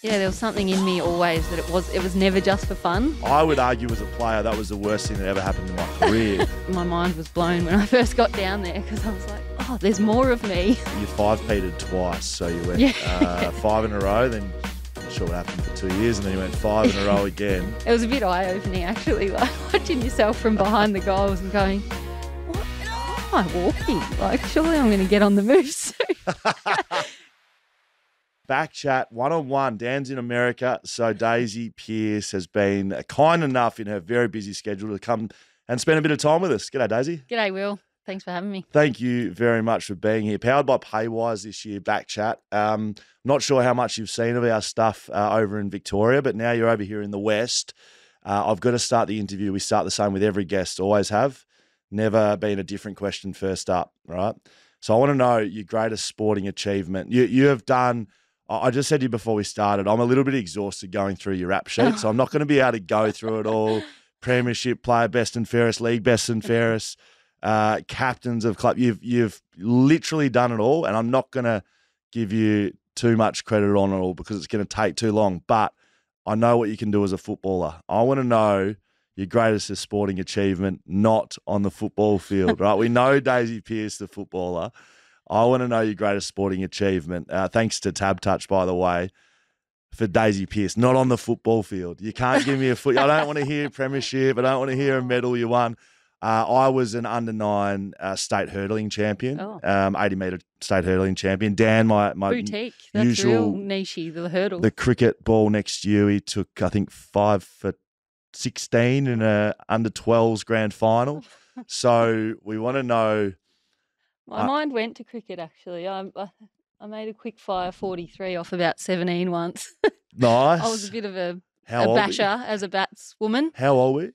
Yeah, there was something in me always that it was never just for fun. I would argue as a player that was the worst thing that ever happened in my career. My mind was blown when I first got down there because I was like, oh, there's more of me. You 5-peated twice, so you went 5 in a row, then not sure what happened for 2 years, and then you went 5 in a row again. It was a bit eye-opening actually, like watching yourself from behind the goals and going, what am I walking? Like, surely I'm going to get on the move soon. BackChat, one-on-one. Dan's in America, so Daisy Pearce has been kind enough in her very busy schedule to come and spend a bit of time with us. G'day, Daisy. G'day, Will. Thanks for having me. Thank you very much for being here. Powered by Paywise this year, BackChat. Not sure how much you've seen of our stuff over in Victoria, but now you're over here in the West. I've got to start the interview. We start the same with every guest, always have. Never been a different question first up, right? So I want to know your greatest sporting achievement. You have done... I just said to you before we started, I'm a little bit exhausted going through your rap sheet, so I'm not going to be able to go through it all. Premiership player, best and fairest, league best and fairest, captains of club. You've literally done it all, and I'm not going to give you too much credit on it all because it's going to take too long. But I know what you can do as a footballer. I want to know your greatest sporting achievement, not on the football field, right? We know Daisy Pearce, the footballer. I want to know your greatest sporting achievement. Thanks to TABtouch, by the way, for Daisy Pearce, not on the football field. You can't give me a foot. I don't want to hear premiership. I don't want to hear a medal you won. I was an under-9 state hurdling champion, 80-metre state hurdling champion. Dan, my boutique. That's usual real nichey, the hurdle. The cricket ball next year, he took, I think, 5 for 16 in a under-12s grand final. So we want to know... My mind went to cricket, actually. I made a quick fire 43 off about 17 once. Nice. I was a bit of a basher as a batswoman. How old were you?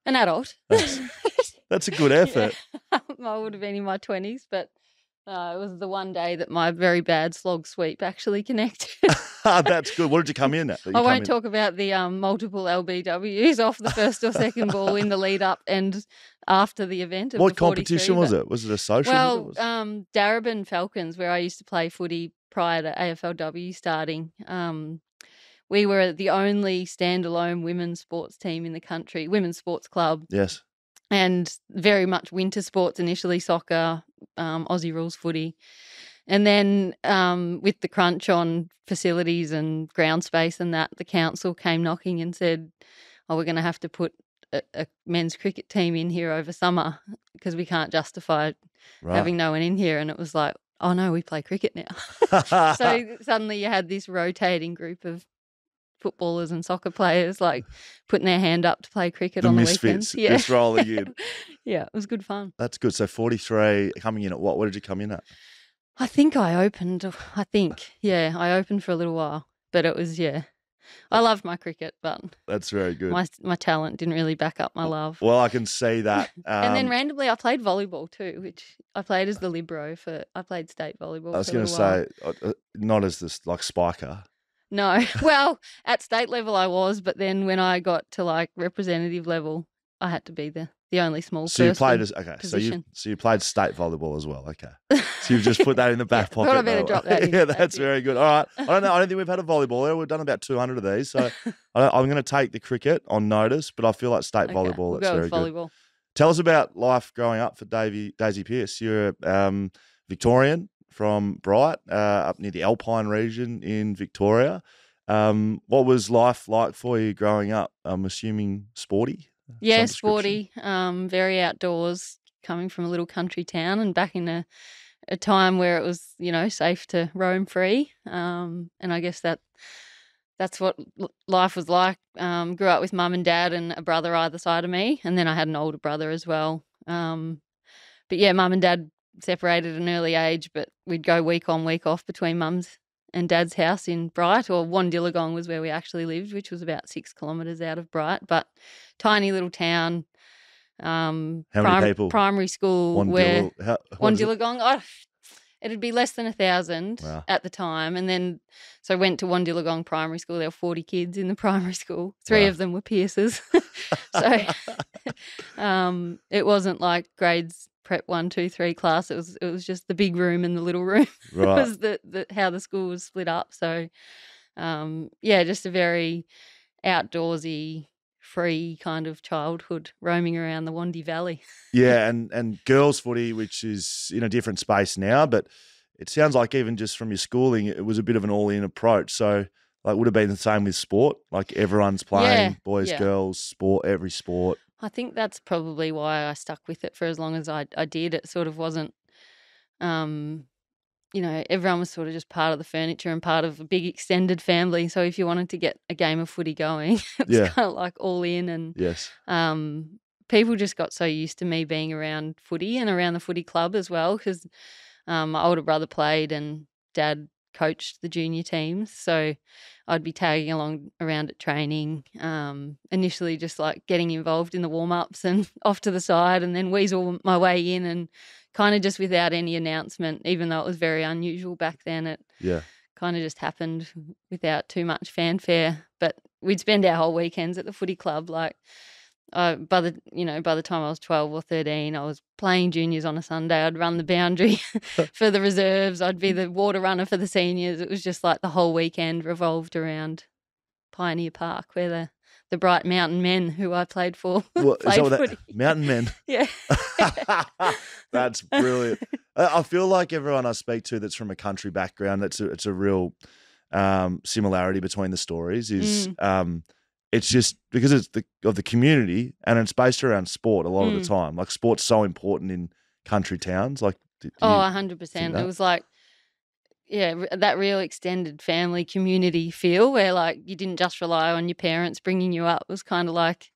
An adult. That's a good effort. Yeah. I would have been in my 20s, but it was the one day that my very bad slog sweep actually connected. That's good. What did you come in at? I won't talk about the multiple LBWs off the first or second ball in the lead up and after the event. Of what the competition was it? Was it a social? Well, Darebin Falcons, where I used to play footy prior to AFLW starting. We were the only standalone women's sports team in the country, women's sports club. Yes. And very much winter sports, initially soccer, Aussie rules footy. And then with the crunch on facilities and ground space and that, the council came knocking and said, oh, we're going to have to put a men's cricket team in here over summer because we can't justify having no one in here. And it was like, oh, no, we play cricket now. So suddenly you had this rotating group of footballers and soccer players like putting their hand up to play cricket on the weekends. Yeah. Just rolling in. Yeah, it was good fun. That's good. So 43 coming in at what? What did you come in at? I think I opened for a little while. But it was, I loved my cricket, but that's very good. My talent didn't really back up my love. Well, I can see that. And then randomly I played volleyball too, which I played as the libero I played state volleyball. I was going to say, not as this like spiker. No. Well, at state level I was, but then when I got to like representative level, I had to be the only small person. So you played position. So you played state volleyball as well. Okay. So you've just put that in the back pocket. I thought I better drop that in. Yeah, that's very good. All right. I don't know. I don't think we've had a volleyball there. We've done about 200 of these. So I'm going to take the cricket on notice, but I feel like state volleyball. We'll that's go very with volleyball. Good. Tell us about life growing up for Daisy Pearce. You're a Victorian from Bright, up near the Alpine region in Victoria. What was life like for you growing up? I'm assuming sporty? Yeah, sporty, very outdoors, coming from a little country town and back in a time where it was, safe to roam free. And I guess that's what life was like. Grew up with mum and dad and a brother either side of me, and then I had an older brother as well. But yeah, mum and dad separated at an early age, but we'd go week on, week off between mum's and dad's house in Bright, or Wandillagong was where we actually lived, which was about 6 kilometres out of Bright, but tiny little town. How many people? Primary school Wandillagong. It'd be less than 1,000 at the time. And then, so I went to Wandillagong Primary School. There were 40 kids in the primary school. 3 of them were Pearces. So it wasn't like grades prep 1, 2, 3 class. It was just the big room and the little room. Right. It was how the school was split up. So just a very outdoorsy, free kind of childhood, roaming around the Wandy Valley. Yeah, and girls footy, which is in a different space now, but it sounds like even just from your schooling, it was a bit of an all-in approach. So, like, would have been the same with sport. Like, everyone's playing, boys, girls, sport, every sport. I think that's probably why I stuck with it for as long as I did. It sort of wasn't, everyone was sort of just part of the furniture and part of a big extended family. So if you wanted to get a game of footy going, it was kind of like all in. And yes, people just got so used to me being around footy and around the footy club as well, because my older brother played and Dad coached the junior teams. So I'd be tagging along around at training, initially just like getting involved in the warm-ups and off to the side, and then weasel my way in, and kind of just without any announcement, even though it was very unusual back then. It kind of just happened without too much fanfare. But we'd spend our whole weekends at the footy club. Like, by the time I was 12 or 13, I was playing juniors on a Sunday. I'd run the boundary for the reserves. I'd be the water runner for the seniors. It was just like the whole weekend revolved around Pioneer Park, where the Bright Mountain Men, who I played for, played footy. Mountain Men. Yeah. That's brilliant. I feel like everyone I speak to that's from a country background, it's a real similarity between the stories is it's just because it's of the community, and it's based around sport a lot of the time. Like, sport's so important in country towns. Like, 100%. It was like, that real extended family community feel where, like, you didn't just rely on your parents bringing you up. It was kind of like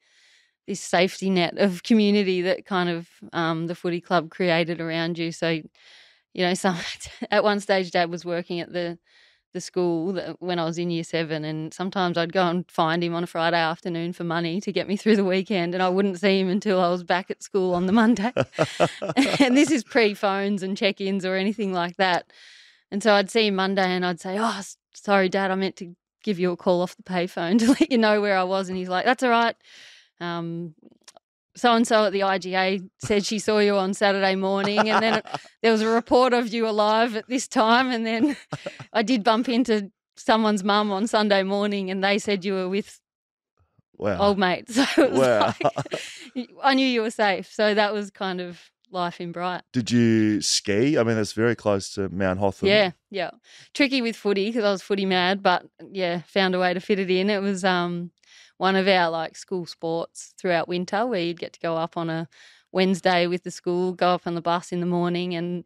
this safety net of community that kind of the footy club created around you. So, at one stage Dad was working at the school when I was in year 7, and sometimes I'd go and find him on a Friday afternoon for money to get me through the weekend, and I wouldn't see him until I was back at school on the Monday. And this is pre-phones and check-ins or anything like that. And so I'd see him Monday and I'd say, "Oh, sorry, Dad, I meant to give you a call off the payphone to let you know where I was." And he's like, "That's all right. So-and-so at the IGA said she saw you on Saturday morning, and then there was a report of you alive at this time, and then I did bump into someone's mum on Sunday morning and they said you were with old mate." So it was like, I knew you were safe. So that was kind of life in Bright. Did you ski? I mean, that's very close to Mount Hotham. Yeah. Tricky with footy because I was footy mad, but found a way to fit it in. It was one of our like school sports throughout winter, where you'd get to go up on a Wednesday with the school, go up on the bus in the morning, and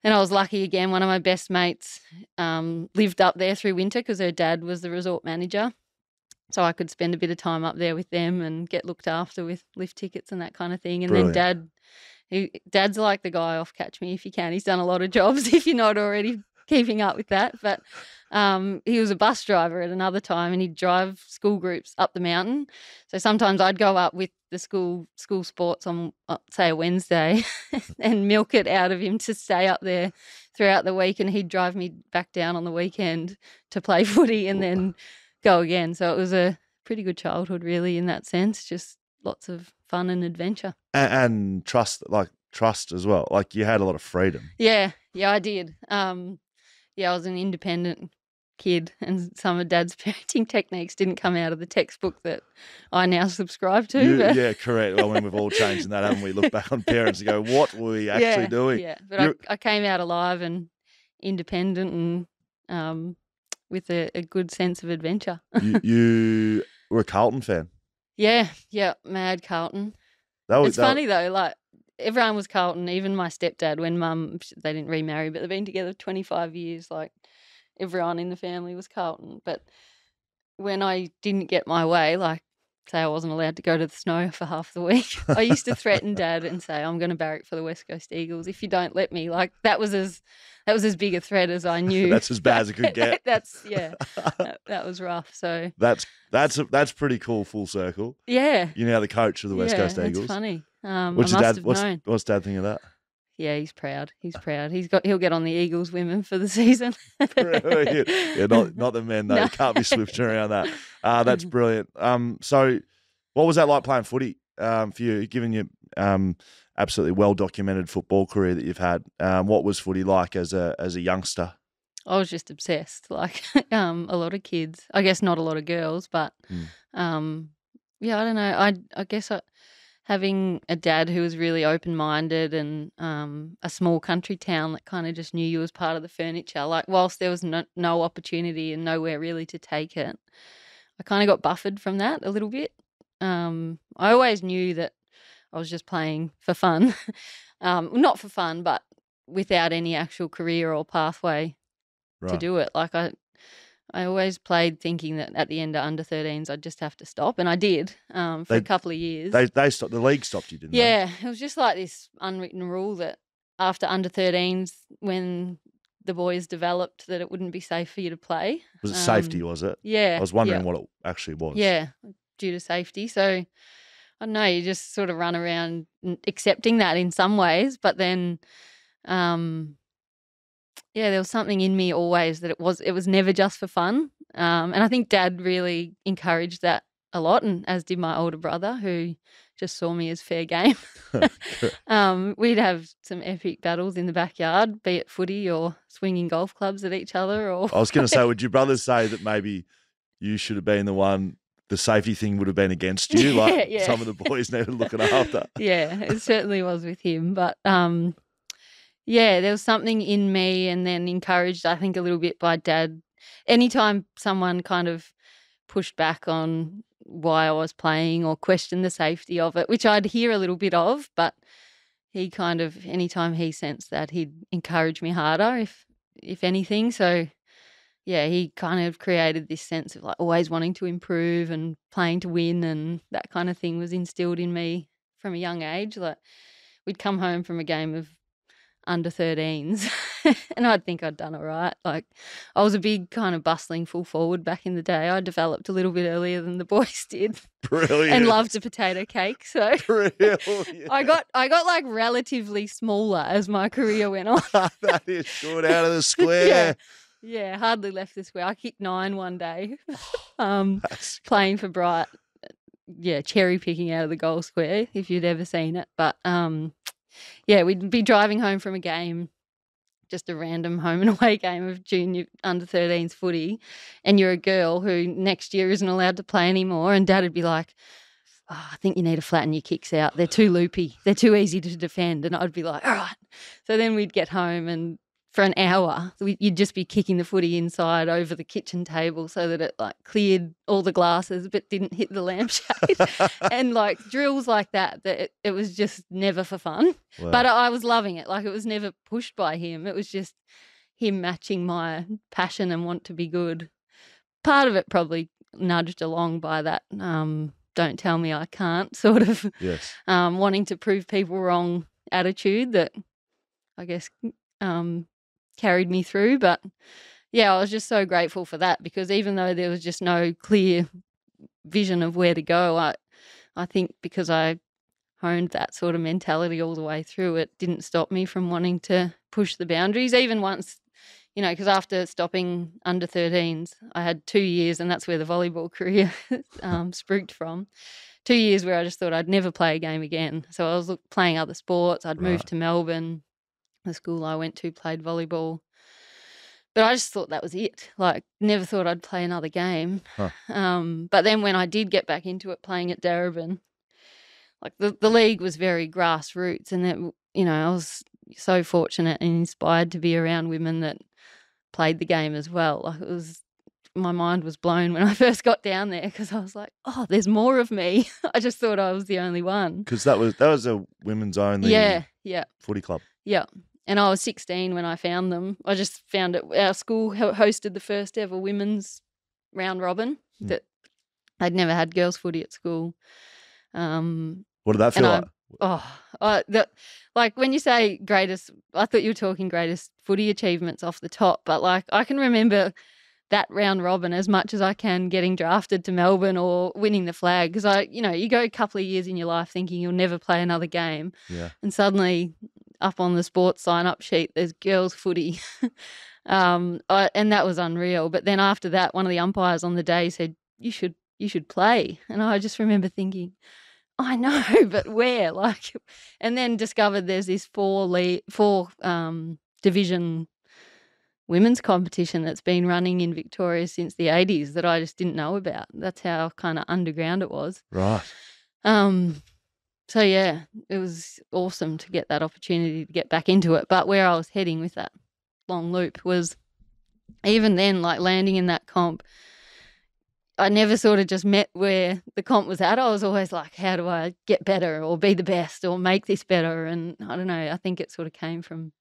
then I was lucky again. One of my best mates lived up there through winter because her dad was the resort manager, so I could spend a bit of time up there with them and get looked after with lift tickets and that kind of thing. And Brilliant. Then Dad's like the guy off Catch Me If You Can. He's done a lot of jobs if you're not already keeping up with that, but he was a bus driver at another time, and he'd drive school groups up the mountain. So sometimes I'd go up with the school sports on, say, a Wednesday and milk it out of him to stay up there throughout the week, and he'd drive me back down on the weekend to play footy and then go again. So it was a pretty good childhood, really, in that sense, just lots of fun and adventure. And trust as well. Like, you had a lot of freedom. Yeah, I did. I was an independent kid, and some of Dad's parenting techniques didn't come out of the textbook that I now subscribe to. Yeah, correct. Well, when we've all changed in that, haven't we? Look back on parents and go, what were we actually doing? Yeah, but I came out alive and independent and with a good sense of adventure. You were a Carlton fan? Yeah, mad Carlton. It's funny though, like, everyone was Carlton, even my stepdad. When Mum, they didn't remarry, but they've been together 25 years. Like, everyone in the family was Carlton. But when I didn't get my way, like, say I wasn't allowed to go to the snow for half the week, I used to threaten Dad and say, "I'm going to barrack for the West Coast Eagles if you don't let me." Like, that was as big a threat as I knew. That's as bad as it could get. That was rough. So that's pretty cool. Full circle. Yeah. You're now the coach of the West Coast Eagles. It's funny. What's Dad think of that? Yeah, he's proud. He'll get on the Eagles women for the season. Brilliant. Yeah, not the men though. No. You can't be swifting around that. That's brilliant. So what was that like playing footy for you, given your absolutely well documented football career that you've had? What was footy like as a youngster? I was just obsessed, like a lot of kids. I guess not a lot of girls, but yeah, I don't know. I guess having a dad who was really open-minded and a small country town that kind of just knew you as part of the furniture, like whilst there was no opportunity and nowhere really to take it, I kind of got buffered from that a little bit. I always knew that I was just playing for fun. Not for fun, but without any actual career or pathway to do it. Like I always played thinking that at the end of under 13s I'd just have to stop, and I did for a couple of years. They stopped. The league stopped you, didn't they? Yeah, it was just like this unwritten rule that after under 13s, when the boys developed, that it wouldn't be safe for you to play. Was it safety, was it? Yeah. I was wondering what it actually was. Yeah, due to safety. So I don't know, you just sort of run around accepting that in some ways, but then yeah, there was something in me always that it was never just for fun. And I think Dad really encouraged that a lot, and as did my older brother, who just saw me as fair game. We'd have some epic battles in the backyard, be it footy or swinging golf clubs at each other. Or I was going to say, would your brother say that maybe you should have been the one, the safety thing would have been against you, like some of the boys needed looking after? Yeah, it certainly was with him. But yeah, there was something in me, and then encouraged, I think, a little bit by Dad. Anytime someone kind of pushed back on why I was playing or questioned the safety of it, which I'd hear a little bit of, but he kind of, anytime he sensed that, he'd encourage me harder, if anything. So yeah, he kind of created this sense of like always wanting to improve and playing to win, and that kind of thing was instilled in me from a young age. Like we'd come home from a game of under 13s and I'd think I'd done all right. Like I was a big kind of bustling full forward back in the day. I developed a little bit earlier than the boys did. Brilliant. And loved a potato cake. So Brilliant. I got like relatively smaller as my career went on. That is good, out of the square. Yeah, hardly left the square. I kicked 9 one day playing for Bright. Yeah, cherry picking out of the goal square, if you'd ever seen it. But yeah, we'd be driving home from a game, just a random home and away game of junior under 13s footy, and you're a girl who next year isn't allowed to play anymore, and Dad would be like, oh, I think you need to flatten your kicks out. They're too loopy. They're too easy to defend. And I'd be like, all right. So then we'd get home, and for an hour, you'd just be kicking the footy inside over the kitchen table so that it like cleared all the glasses but didn't hit the lampshade. And like drills like that it was just never for fun. Wow. But I was loving it. Like it was never pushed by him. It was just him matching my passion and want to be good. Part of it probably nudged along by that don't tell me I can't sort of wanting to prove people wrong attitude that I guess carried me through. But yeah, I was just so grateful for that, because even though there was just no clear vision of where to go, I think because I honed that sort of mentality all the way through, it didn't stop me from wanting to push the boundaries. Even once, you know, because after stopping under 13s, I had 2 years, and that's where the volleyball career spruiked from. 2 years where I just thought I'd never play a game again. So I was playing other sports. I'd moved to Melbourne. The school I went to played volleyball. But I just thought that was it. Like, never thought I'd play another game. But then when I did get back into it, playing at Darebin, like the league was very grassroots, and that, you know, I was so fortunate and inspired to be around women that played the game as well. Like it was, my mind was blown when I first got down there, because I was like, oh, there's more of me. I just thought I was the only one. Because that was a women's only footy club. Yeah. And I was 16 when I found them. I just found it. Our school hosted the first ever women's round robin. That I'd never had girls footy at school. What did that feel like? Like when you say greatest, I thought you were talking greatest footy achievements off the top, but like I can remember that round robin as much as I can getting drafted to Melbourne or winning the flag, because you go a couple of years in your life thinking you'll never play another game, and suddenly up on the sports sign-up sheet there's girls footy. And that was unreal. But then after that, one of the umpires on the day said, you should play. And I just remember thinking, I know, but where? Like, and then discovered there's this four division women's competition that's been running in Victoria since the 80s that I just didn't know about. That's how kind of underground it was. Right. So, yeah, it was awesome to get that opportunity to get back into it. But where I was heading with that long loop was even then, like landing in that comp, I never sort of just met where the comp was at. I was always like, how do I get better or be the best or make this better? And I don't know, I think it sort of came from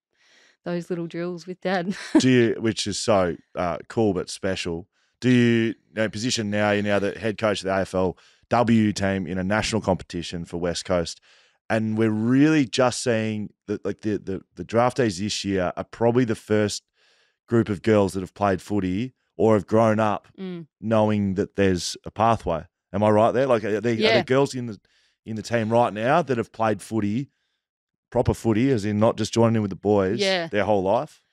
those little drills with Dad. Which is so cool but special. Do you position now, you're now the head coach of the AFLW team in a national competition for West Coast, and we're really just seeing that like the draftees this year are probably the first group of girls that have played footy or have grown up knowing that there's a pathway. Am I right there? Like, are there girls in the team right now that have played footy, proper footy, as in not just joining in with the boys their whole life?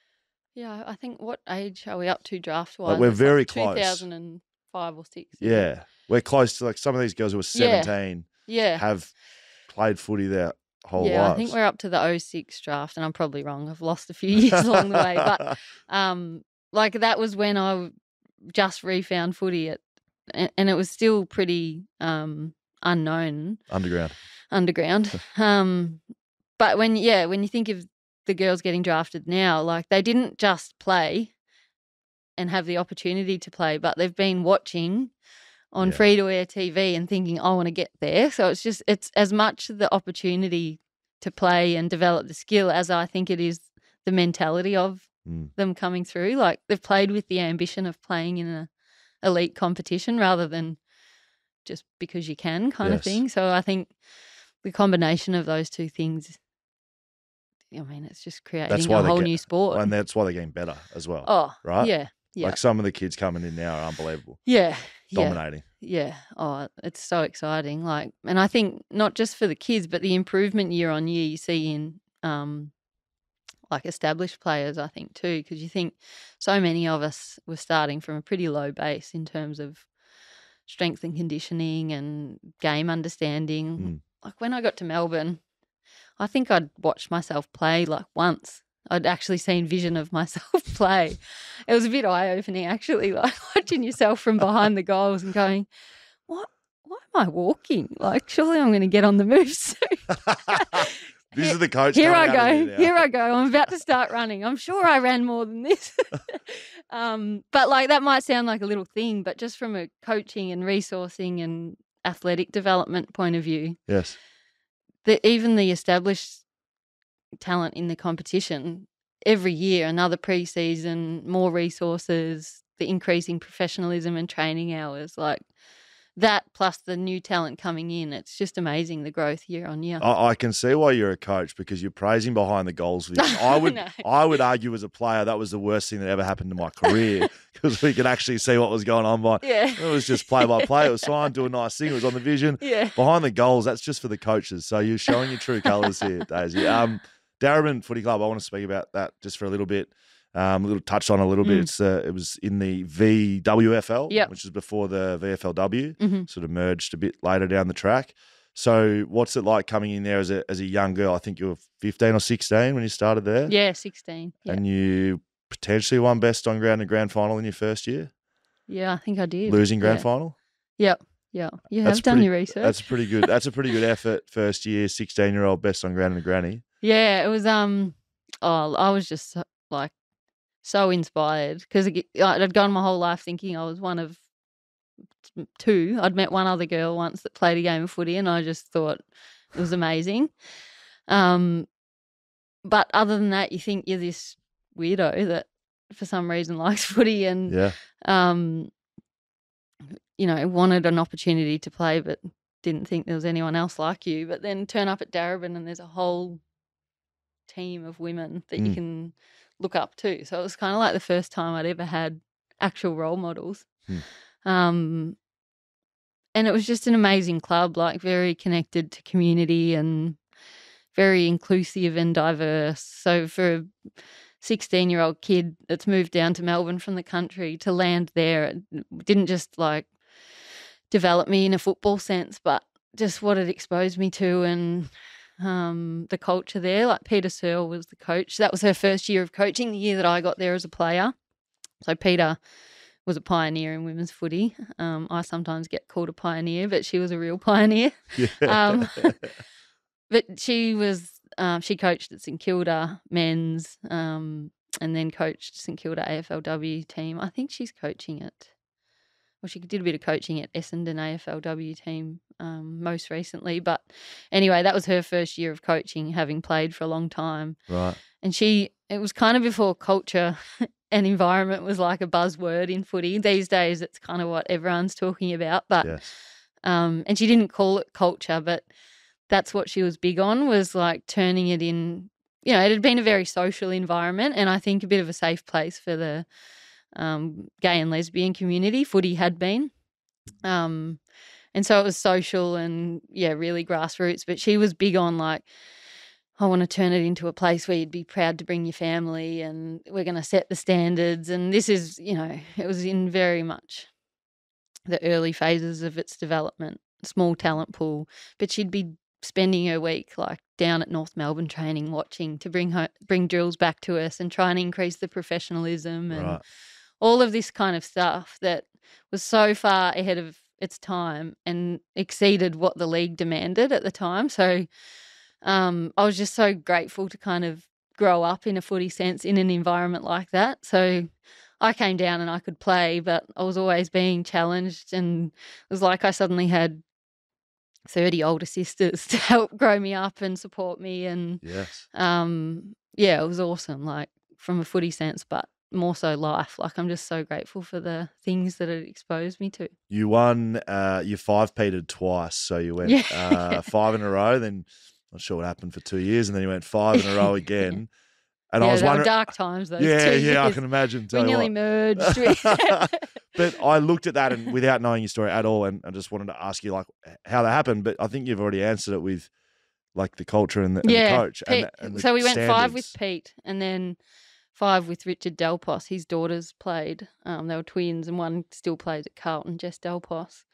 Yeah, I think what age are we up to draft-wise? Like we're very close. 2005 or 6. Yeah. We're close to, like, some of these girls who are 17 have played footy their whole lives. I think we're up to the 06 draft, and I'm probably wrong. I've lost a few years along the way. But, like, that was when I just refound footy, and it was still pretty unknown. Underground. But when you think of the girls getting drafted now, like they didn't just play and have the opportunity to play, but they've been watching on free-to-air TV and thinking, I want to get there. So it's as much the opportunity to play and develop the skill as I think it is the mentality of them coming through. Like they've played with the ambition of playing in an elite competition rather than just because you can kind of thing. So I think the combination of those two things, I mean, it's just creating a whole new sport. And that's why they're getting better as well. Oh, right? Yeah. Like some of the kids coming in now are unbelievable. Yeah. Dominating. Yeah. Oh, it's so exciting. Like, and I think not just for the kids, but the improvement year on year you see in like established players, I think too, because you think so many of us were starting from a pretty low base in terms of strength and conditioning and game understanding. Like when I got to Melbourne, I think I'd watched myself play like once. I'd actually seen vision of myself play. It was a bit eye-opening actually, like watching yourself from behind the goals and going, why am I walking? Like surely I'm going to get on the move soon. This is the coach. Here I go. I'm about to start running. I'm sure I ran more than this. But like that might sound like a little thing, but just from a coaching and resourcing and athletic development point of view. Yes. Even the established talent in the competition, every year, another pre-season, more resources, the increasing professionalism and training hours, like that plus the new talent coming in, it's just amazing the growth year on year. I can see why you're a coach because you're praising behind the goals. I would argue as a player that was the worst thing that ever happened to my career because we could actually see what was going on. It was just play by play. It was fine, do a nice thing. It was on the vision. Yeah. Behind the goals, that's just for the coaches. So you're showing your true colours here, Daisy. Darabin Footy Club, I want to speak about that just for a little bit. A little touch on a little bit. It was in the VWFL, which is before the VFLW, sort of merged a bit later down the track. So what's it like coming in there as a young girl? I think you were 15 or 16 when you started there. Yeah, 16. Yeah. And you potentially won best on ground and grand final in your first year? Yeah, I think I did. Losing grand final? Yep. Yeah. You have done your research. That's pretty good. That's a pretty good effort. First year, 16-year-old best on ground and granny. Yeah, it was I was just like so inspired because I'd gone my whole life thinking I was one of two. I'd met one other girl once that played a game of footy and I just thought it was amazing. But other than that, you think you're this weirdo that for some reason likes footy and wanted an opportunity to play but didn't think there was anyone else like you. But then turn up at Darabin and there's a whole team of women that you can look up to. So it was kind of like the first time I'd ever had actual role models. And it was just an amazing club, like very connected to community and very inclusive and diverse. So for a 16-year-old kid that's moved down to Melbourne from the country to land there, it didn't just like develop me in a football sense, but just what it exposed me to and the culture there. Like Peter Searle was the coach. That was her first year of coaching, the year that I got there as a player. So Peter was a pioneer in women's footy. I sometimes get called a pioneer, but she was a real pioneer. Yeah. But she was she coached at St Kilda men's and then coached St Kilda AFLW team. I think she's coaching it. Well, she did a bit of coaching at Essendon AFLW team most recently. But anyway, that was her first year of coaching, having played for a long time. Right. And it was kind of before culture and environment was like a buzzword in footy. These days it's kind of what everyone's talking about. But Yes. and she didn't call it culture, but that's what she was big on, was like turning it in, it had been a very social environment and I think a bit of a safe place for the gay and lesbian community. Footy had been. And so it was social and, really grassroots. But she was big on like, I want to turn it into a place where you'd be proud to bring your family and we're going to set the standards. And this is, it was in very much the early phases of its development, small talent pool. But she'd be spending her week like down at North Melbourne training, watching to bring drills back to us and try and increase the professionalism and all of this kind of stuff that was so far ahead of its time and exceeded what the league demanded at the time. So I was just so grateful to kind of grow up in a footy sense in an environment like that. So I came down and I could play, but I was always being challenged, and it was like I suddenly had 30 older sisters to help grow me up and support me. And yes. It was awesome, like from a footy sense, but more so life. Like I'm just so grateful for the things that it exposed me to. You won, you 5-peated twice. So you went 5 in a row, then not sure what happened for 2 years, and then you went 5 in a row again. And I was they were wondering, dark times those 2 yeah, years. I can imagine. We nearly merged. But I looked at that and without knowing your story at all, and I just wanted to ask you like how that happened. But I think you've already answered it with like the culture and the coach. And so we went standards. 5 with Pete and then 5 with Richard Delpos. His daughters played. They were twins, and one still plays at Carlton, Jess Delpos.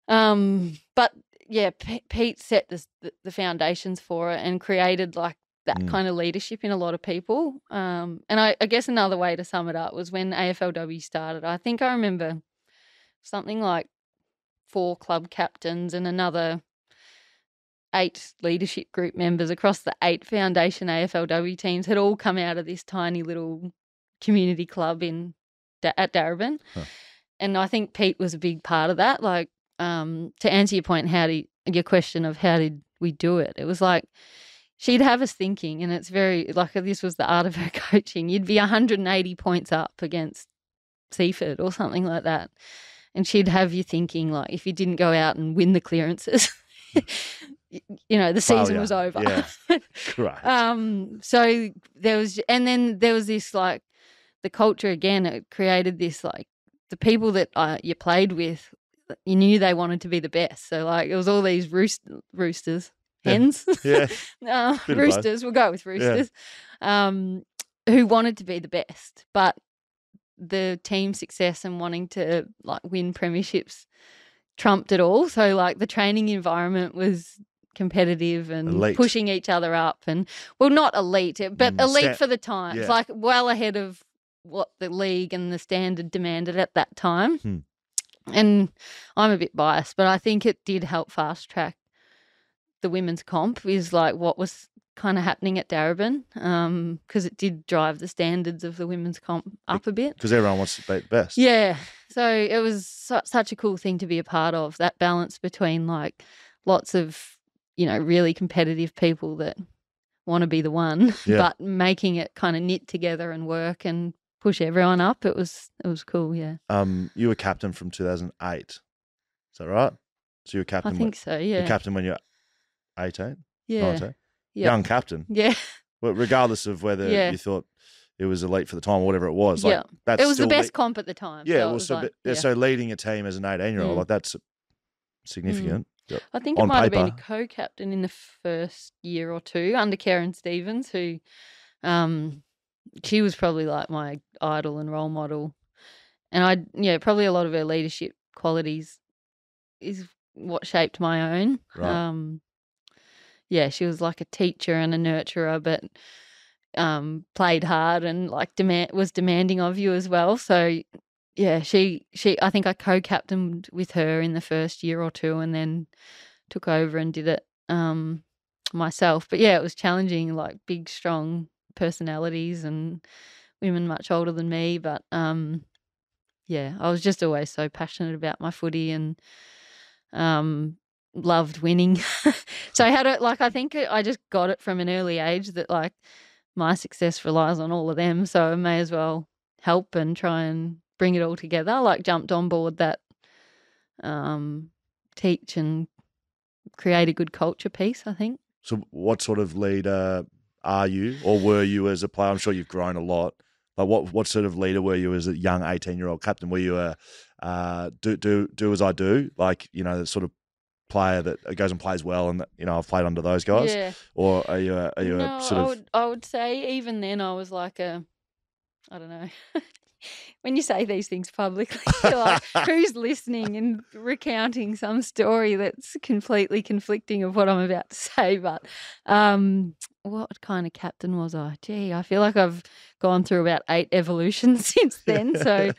But yeah, Pete set the foundations for it and created like that kind of leadership in a lot of people. And I guess another way to sum it up was when AFLW started. I think I remember something like 4 club captains and another 8 leadership group members across the 8 foundation AFLW teams had all come out of this tiny little community club at Darebin. Huh. And I think Pete was a big part of that. Like, to answer your point, your question of how did we do it? It was like she'd have us thinking, and it's very like this was the art of her coaching. You'd be 180 points up against Seaford or something like that, and she'd have you thinking like if you didn't go out and win the clearances, the season was over. Yeah. Right. So there was this like the culture again. It created this like the people that you played with, you knew they wanted to be the best. So like it was all these roosters. Hens, roosters. We'll go with roosters, who wanted to be the best, but the team success and wanting to like win premierships trumped it all. So like the training environment was competitive and elite. Pushing each other up, and well, not elite, but elite for the times, like well ahead of what the league and the standard demanded at that time. And I'm a bit biased, but I think it did help fast track the women's comp is like what was kind of happening at Darebin, because it did drive the standards of the women's comp up a bit. Because everyone wants to be the best. Yeah. So it was such a cool thing to be a part of, that balance between like lots of, really competitive people that want to be the one, but making it kind of knit together and work and push everyone up. It was cool, yeah. You were captain from 2008. Is that right? So you were captain. I think so, yeah. You were captain when you were 18? Yeah. 19? Yep. Young captain. Yeah. Well, regardless of whether you thought it was elite for the time or whatever it was. Like, it was the best comp at the time. Yeah. So so leading a team as an 18-year-old, like that's significant. I think it might have been a co-captain in the first year or two under Karen Stevens, who she was probably like my idol and role model. And probably a lot of her leadership qualities is what shaped my own. Right. yeah, she was like a teacher and a nurturer, but played hard and like was demanding of you as well. So yeah, she I think I co-captained with her in the first year or two, and then took over and did it myself. But yeah, it was challenging, like big, strong personalities and women much older than me. But yeah, I was just always so passionate about my footy and loved winning. So I had it, like, I think I just got it from an early age that like my success relies on all of them. So I may as well help and try and bring it all together. Like jumped on board that teach and create a good culture piece, I think. So what sort of leader are you or were you as a player? I'm sure you've grown a lot. Like what sort of leader were you as a young 18-year-old captain? Were you a do as I do, like, you know, the sort of player that goes and plays well and, you know, I've played under those guys? Yeah. Or are you No, a sort of... I would say even then I was like I don't know. When you say these things publicly, you're like, who's listening and recounting some story that's completely conflicting of what I'm about to say? But what kind of captain was I? Gee, I feel like I've gone through about 8 evolutions since then. So,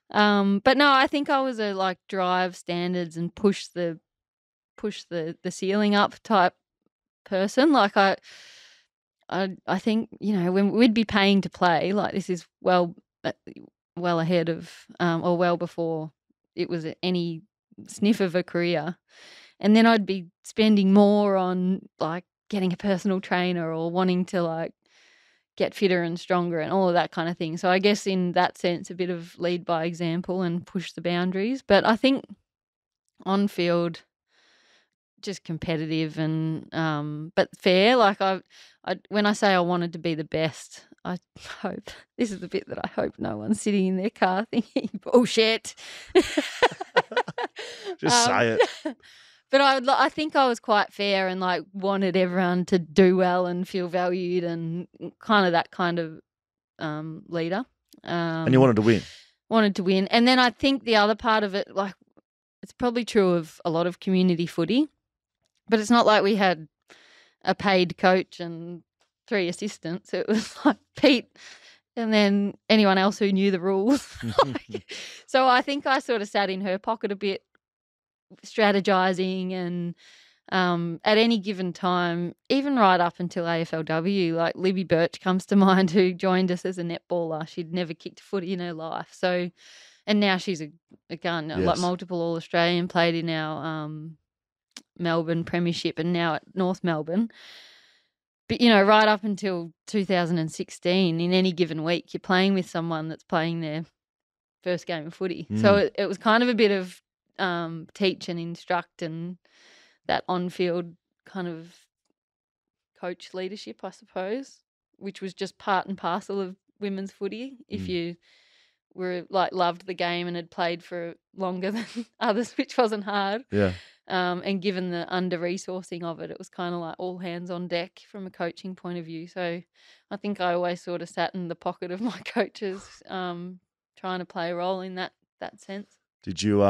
but no, I think I was a like drive standards and push the ceiling up type person. Like I think, you know, when we'd be paying to play, like this is well ahead of or well before it was any sniff of a career. And then I'd be spending more on like getting a personal trainer or wanting to like get fitter and stronger and all of that kind of thing. So I guess in that sense, a bit of lead by example and push the boundaries. But I think on field, just competitive and but fair. Like I when I say I wanted to be the best, I hope this is the bit that I hope no one's sitting in their car thinking bullshit. Just say it. But I think I was quite fair and like wanted everyone to do well and feel valued and kind of that kind of leader. And you wanted to win. Wanted to win. And then I think the other part of it, like it's probably true of a lot of community footy, but it's not like we had a paid coach and 3 assistants. It was like Pete and then anyone else who knew the rules. So I think I sort of sat in her pocket a bit, strategizing and at any given time, even right up until AFLW, like Libby Birch comes to mind, who joined us as a netballer. She'd never kicked a footy in her life. So, and now she's a gun, Yes. like multiple All-Australian, played in our Melbourne Premiership and now at North Melbourne. But, you know, right up until 2016, in any given week, you're playing with someone that's playing their first game of footy. So it was kind of a bit of teach and instruct and that on-field kind of coach leadership, I suppose, which was just part and parcel of women's footy. If you were like loved the game and had played for longer than others, which wasn't hard. Yeah. And given the under-resourcing of it, it was kind of like all hands on deck from a coaching point of view. So I think I always sort of sat in the pocket of my coaches trying to play a role in that sense. Did you,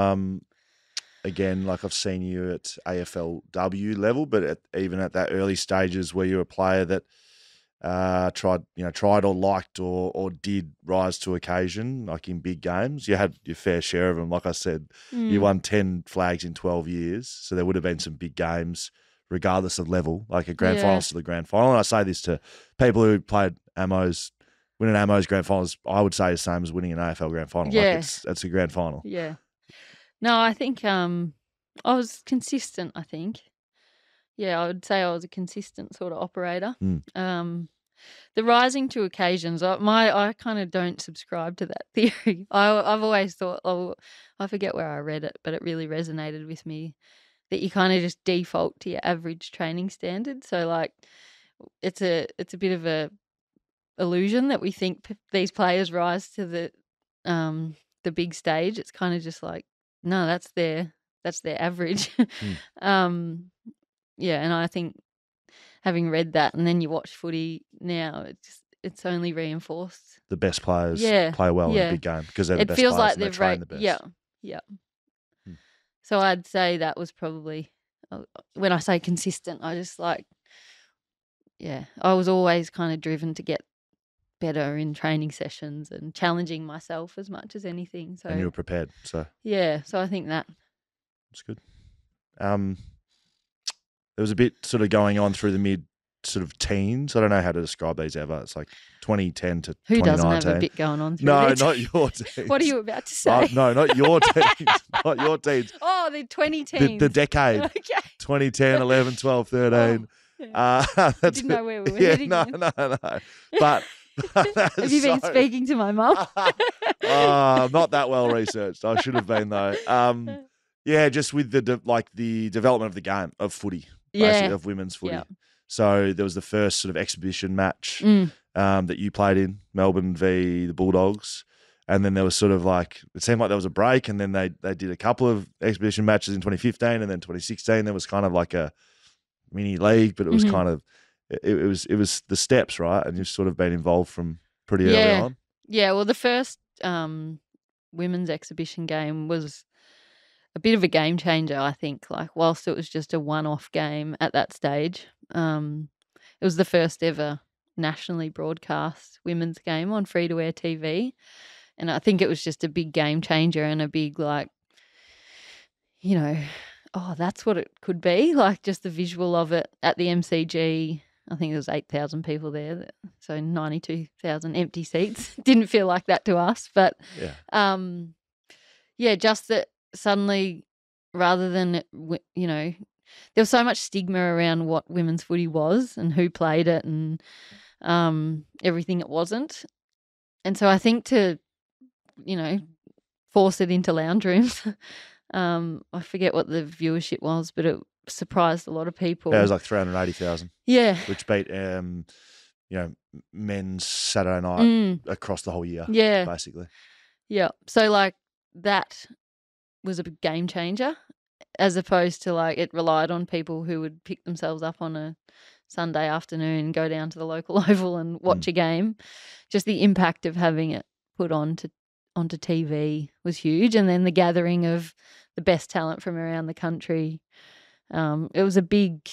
again, like I've seen you at AFLW level, but even at that early stages, were you a player that tried or liked or did rise to occasion, like in big games? You had your fair share of them. Like I said, you won 10 flags in 12 years. So there would have been some big games regardless of level, like a grand final to the grand final. And I say this to people who played Amos. Winning Amos grand finals, I would say, is the same as winning an AFL grand final. Yeah. Like it's a grand final. Yeah. No, I think I was consistent, I think. Yeah, I would say I was a consistent sort of operator. The rising to occasions, I kind of don't subscribe to that theory. I've always thought, I forget where I read it, but it really resonated with me, that you kind of just default to your average training standard. So like it's a bit of a illusion that we think these players rise to the big stage. It's kind of just like, no, that's their average. Yeah, and I think having read that and then you watch footy now, it's only reinforced. The best players play well in a big game because they're the best feels players like and they train the best. Yeah. So I'd say that was probably, when I say consistent, I just like yeah, I was always kind of driven to get better in training sessions and challenging myself as much as anything. So And you were prepared, so yeah, so I think that's good. There was a bit sort of going on through the mid sort of teens. I don't know how to describe these ever. It's like 2010 to who 2019. doesn't have a bit going on through No, their not teens? your teens. What are you about to say? No, not your teens. Not your teens. Oh, the 2010s. The decade. Okay. 2010, 11, 12, 13. Oh, yeah. I didn't know where we were heading. No. But have you been speaking to my mum? Not that well researched. I should have been though. Yeah, just with the development of the game of footy, basically of women's footy. Yeah. So there was the first sort of exhibition match that you played in, Melbourne v the Bulldogs. And then there was sort of like, it seemed like there was a break, and then they did a couple of exhibition matches in 2015, and then 2016 there was kind of like a mini league, but it was kind of it was the steps, right? And you've sort of been involved from pretty early on. Yeah, well, the first women's exhibition game was a bit of a game changer, I think. Like, whilst it was just a one-off game at that stage, it was the first ever nationally broadcast women's game on free-to-air TV. And I think it was just a big game changer and a big, like, you know, oh, that's what it could be. Like, just the visual of it at the MCG. I think there was 8,000 people there, so 92,000 empty seats. Didn't feel like that to us. But, just that suddenly, rather than, you know, there was so much stigma around what women's footy was and who played it and everything it wasn't. And so I think to, you know, force it into lounge rooms, I forget what the viewership was, but it surprised a lot of people. Yeah, it was like 380,000. Yeah. Which beat, men's Saturday night across the whole year. Yeah. Basically. Yeah. So, like, that was a big game changer, as opposed to, like, it relied on people who would pick themselves up on a Sunday afternoon, go down to the local oval and watch a game. Just the impact of having it put onto TV was huge. And then the gathering of the best talent from around the country. It was a big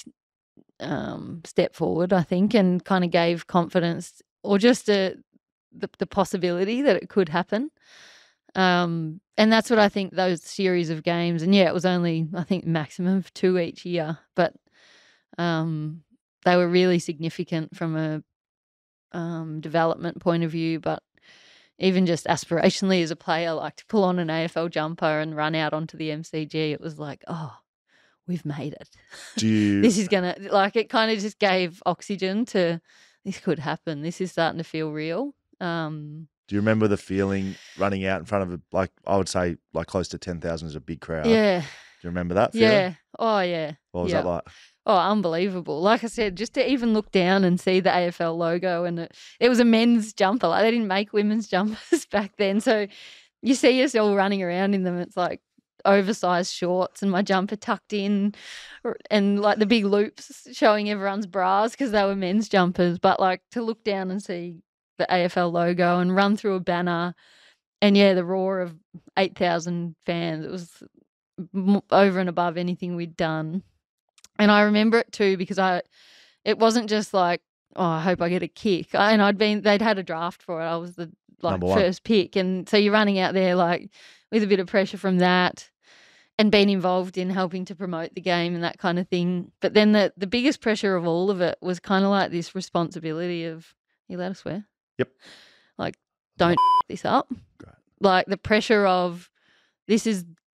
step forward, I think, and kind of gave confidence or just the possibility that it could happen. And that's what I think those series of games, and it was only, I think, maximum of 2 each year, but they were really significant from a development point of view, but even just aspirationally as a player, like to pull on an AFL jumper and run out onto the MCG, it was like, oh, we've made it. This is going to, like, it kind of just gave oxygen to this could happen. This is starting to feel real. Do you remember the feeling running out in front of, I would say, like close to 10,000 is a big crowd? Yeah. Do you remember that feeling? Yeah. Oh, yeah. What was that like? Oh, unbelievable. Like I said, just to even look down and see the AFL logo, and it was a men's jumper. Like, they didn't make women's jumpers back then. So you see us all running around in them. It's like oversized shorts and my jumper tucked in and like the big loops showing everyone's bras because they were men's jumpers. But like to look down and see the AFL logo and run through a banner and, the roar of 8,000 fans, it was over and above anything we'd done. And I remember it too because it wasn't just like, oh, I hope I get a kick. They'd had a draft for it. I was the first pick. And so you're running out there like with a bit of pressure from that and being involved in helping to promote the game and that kind of thing. But then the biggest pressure of all of it was kind of like this responsibility of, you let us swear? Yep. Like, don't this up. Great. Like the pressure of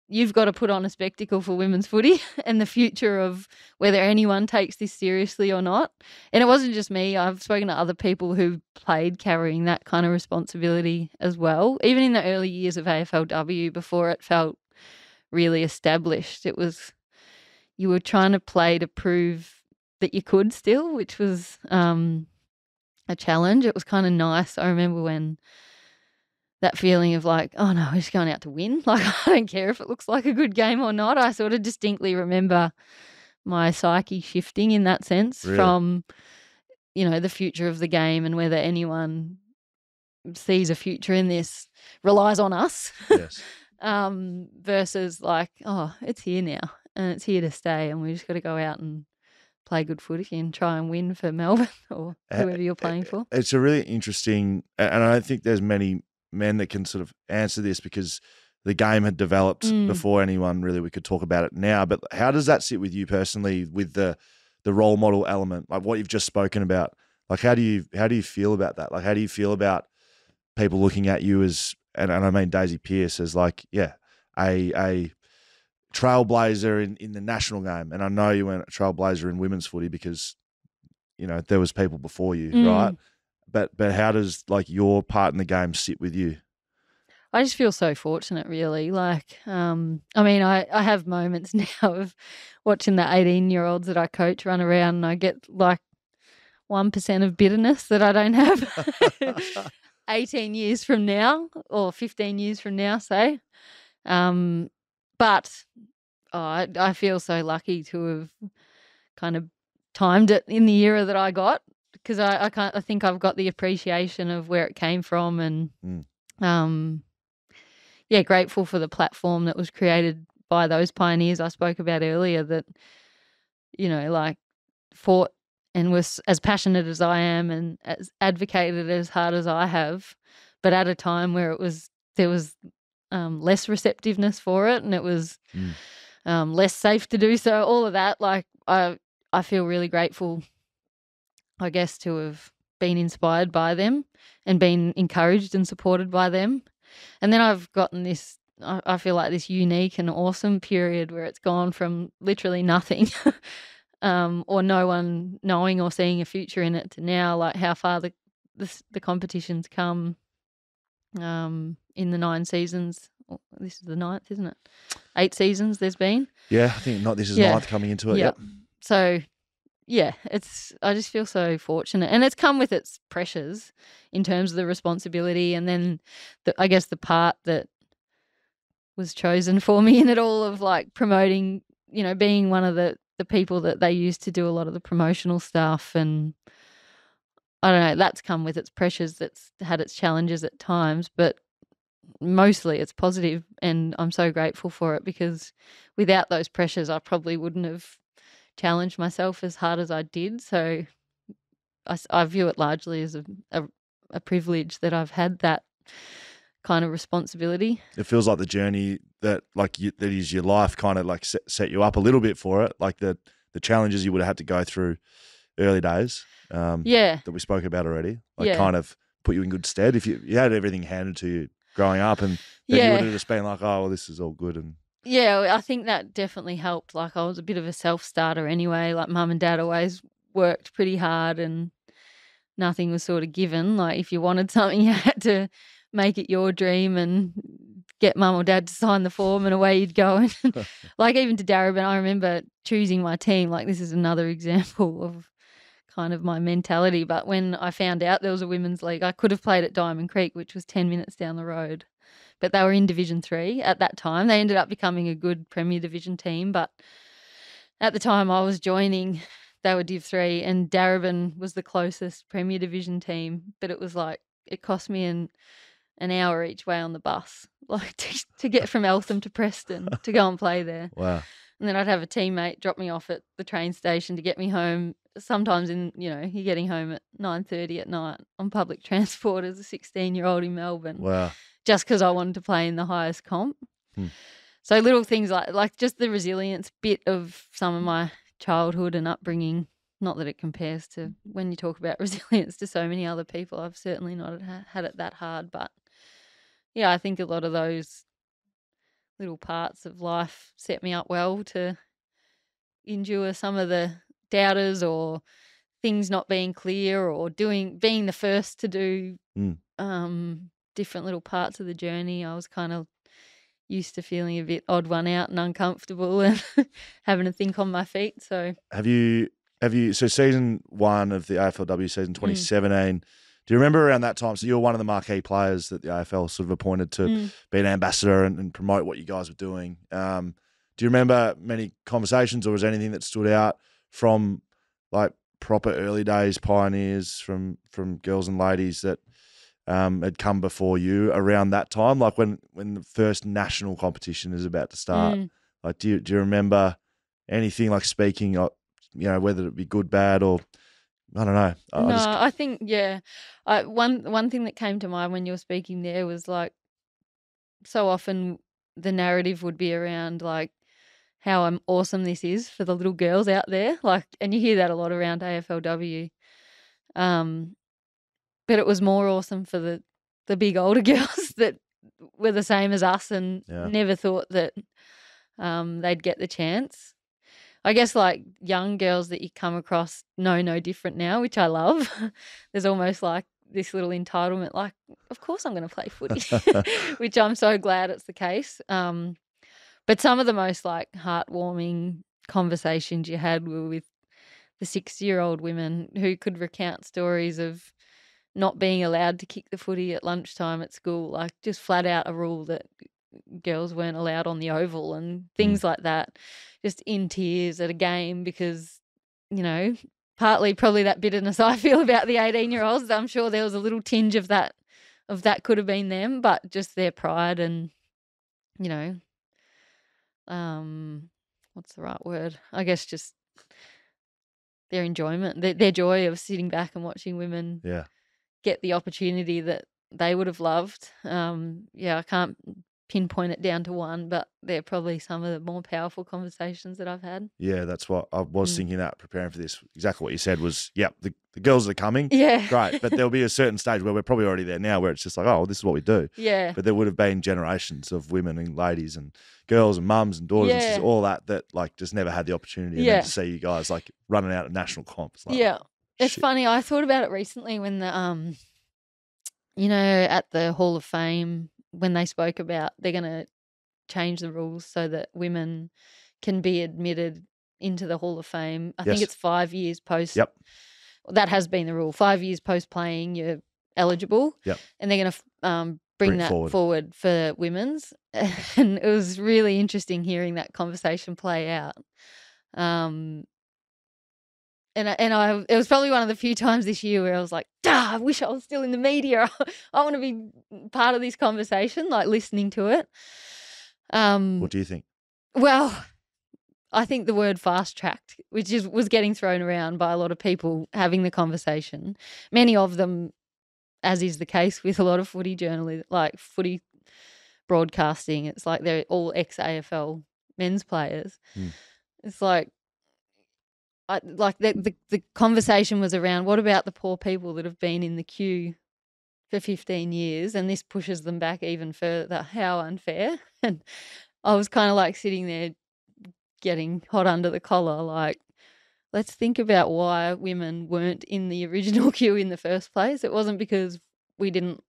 you've got to put on a spectacle for women's footy and the future of whether anyone takes this seriously or not. And it wasn't just me. I've spoken to other people who played carrying that kind of responsibility as well. Even in the early years of AFLW, before it felt really established, it was you were trying to play to prove that you could still, which was a challenge. It was kind of nice. I remember when that feeling of like, oh no, we're just going out to win. Like, I don't care if it looks like a good game or not. I sort of distinctly remember my psyche shifting in that sense from, the future of the game and whether anyone sees a future in this relies on us. Yes. Versus like, oh, it's here now and it's here to stay and we just got to go out and play good footy and try and win for Melbourne or whoever you're playing for. It's a really interesting, and I don't think there's many men that can sort of answer this because the game had developed before anyone really. We could talk about it now, but how does that sit with you personally with the role model element, like what you've just spoken about? Like, how do you feel about that? Like, how do you feel about people looking at you as, and I mean Daisy Pearce as like, a trailblazer in the national game? And I know you weren't a trailblazer in women's footy because, you know, there was people before you, right? But how does like your part in the game sit with you? I just feel so fortunate, really. Like, I mean, I have moments now of watching the 18-year-olds that I coach run around, and I get like 1% of bitterness that I don't have 18 years from now or 15 years from now, say. But I feel so lucky to have kind of timed it in the era that I got, because I think I've got the appreciation of where it came from, and grateful for the platform that was created by those pioneers I spoke about earlier that, you know, like fought and was as passionate as I am and as advocated as hard as I have, but at a time where there was less receptiveness for it, and it was less safe to do so. All of that, like I feel really grateful, I guess, to have been inspired by them and been encouraged and supported by them. And then I've gotten this, I feel like this unique and awesome period where it's gone from literally nothing or no one knowing or seeing a future in it to now, like how far the competition's come in the 9 seasons. This is the 9th, isn't it? 8 seasons there's been. Yeah, I think this is 9th coming into it. Yeah. Yep. So, yeah, I just feel so fortunate. And it's come with its pressures in terms of the responsibility, and then I guess the part that was chosen for me in it all of like promoting, you know, being one of the people that they used to do a lot of the promotional stuff. And I don't know, that's come with its pressures, that's had its challenges at times, but mostly it's positive, and I'm so grateful for it, because without those pressures I probably wouldn't have challenged myself as hard as I did. So I view it largely as a privilege that I've had that kind of responsibility. It feels like the journey that that is your life kind of like set you up a little bit for it, like the challenges you would have had to go through early days that we spoke about already, kind of put you in good stead. If you had everything handed to you growing up, and then you would have just been like, oh, well, this is all good. And yeah, I think that definitely helped. Like, I was a bit of a self-starter anyway. Like, mum and dad always worked pretty hard and nothing was sort of given. Like, if you wanted something, you had to make it your dream and get mum or dad to sign the form, and away you'd go. And like, even to Darabin, I remember choosing my team. Like, this is another example of kind of my mentality. But when I found out there was a women's league, I could have played at Diamond Creek, which was 10 minutes down the road. But they were in Division 3 at that time. They ended up becoming a good Premier Division team. But at the time I was joining, they were Div 3, and Darabin was the closest Premier Division team. But it was like, it cost me an hour each way on the bus, like to get from Eltham to Preston to go and play there. Wow. And then I'd have a teammate drop me off at the train station to get me home. Sometimes you're getting home at 9:30 at night on public transport as a 16-year-old in Melbourne. Wow. Just because I wanted to play in the highest comp. So little things like just the resilience bit of some of my childhood and upbringing, not that it compares to when you talk about resilience to so many other people. I've certainly not had it that hard. But, yeah, I think a lot of those little parts of life set me up well to endure some of the doubters or things not being clear or being the first to do different little parts of the journey. I was kind of used to feeling a bit odd one out and uncomfortable and having to think on my feet. So have you so season 1 of the AFLW, season 2017, do you remember around that time? So you were one of the marquee players that the AFL sort of appointed to be an ambassador and promote what you guys were doing. Do you remember many conversations, or was anything that stood out from like proper early days pioneers from girls and ladies that had come before you around that time, like when the first national competition is about to start? Like, do you remember anything like speaking whether it be good, bad, or I don't know. I think one thing that came to mind when you were speaking there was like, so often the narrative would be around like how awesome this is for the little girls out there, like, and you hear that a lot around AFLW. But it was more awesome for the big older girls that were the same as us and never thought that they'd get the chance. I guess like young girls that you come across know no different now, which I love. There's almost like this little entitlement, like, of course I'm going to play footy, which I'm so glad it's the case. But some of the most like heartwarming conversations you had were with the 6-year-old women who could recount stories of not being allowed to kick the footy at lunchtime at school, like just flat out a rule that girls weren't allowed on the oval and things like that, just in tears at a game because, partly probably that bitterness I feel about the 18-year-olds. I'm sure there was a little tinge of that could have been them, but just their pride and, what's the right word? I guess just their enjoyment, their joy of sitting back and watching women get the opportunity that they would have loved. I can't pinpoint it down to one, but they're probably some of the more powerful conversations that I've had. Yeah, that's what I was thinking that preparing for this. Exactly what you said was, the girls are coming. Yeah. Great. But there'll be a certain stage where we're probably already there now where it's just like, oh, well, this is what we do. Yeah. But there would have been generations of women and ladies and girls and mums and daughters and sisters, all that like just never had the opportunity. And then to see you guys like running out at national comps. Like, it's funny. I thought about it recently when the, at the Hall of Fame, when they spoke about they're going to change the rules so that women can be admitted into the Hall of Fame. I think it's 5 years post. Yep. That has been the rule. 5 years post playing, you're eligible. Yep. And they're going to bring that forward for women's. And it was really interesting hearing that conversation play out. It was probably one of the few times this year where I was like, I wish I was still in the media. I want to be part of this conversation, like listening to it. What do you think? Well, I think the word fast-tracked, which was getting thrown around by a lot of people having the conversation, many of them, as is the case with a lot of footy journalists, like footy broadcasting, it's like they're all ex-AFL men's players. It's like, the conversation was around what about the poor people that have been in the queue for 15 years and this pushes them back even further? How unfair. And I was kind of like sitting there getting hot under the collar, like, let's think about why women weren't in the original queue in the first place. It wasn't because we didn't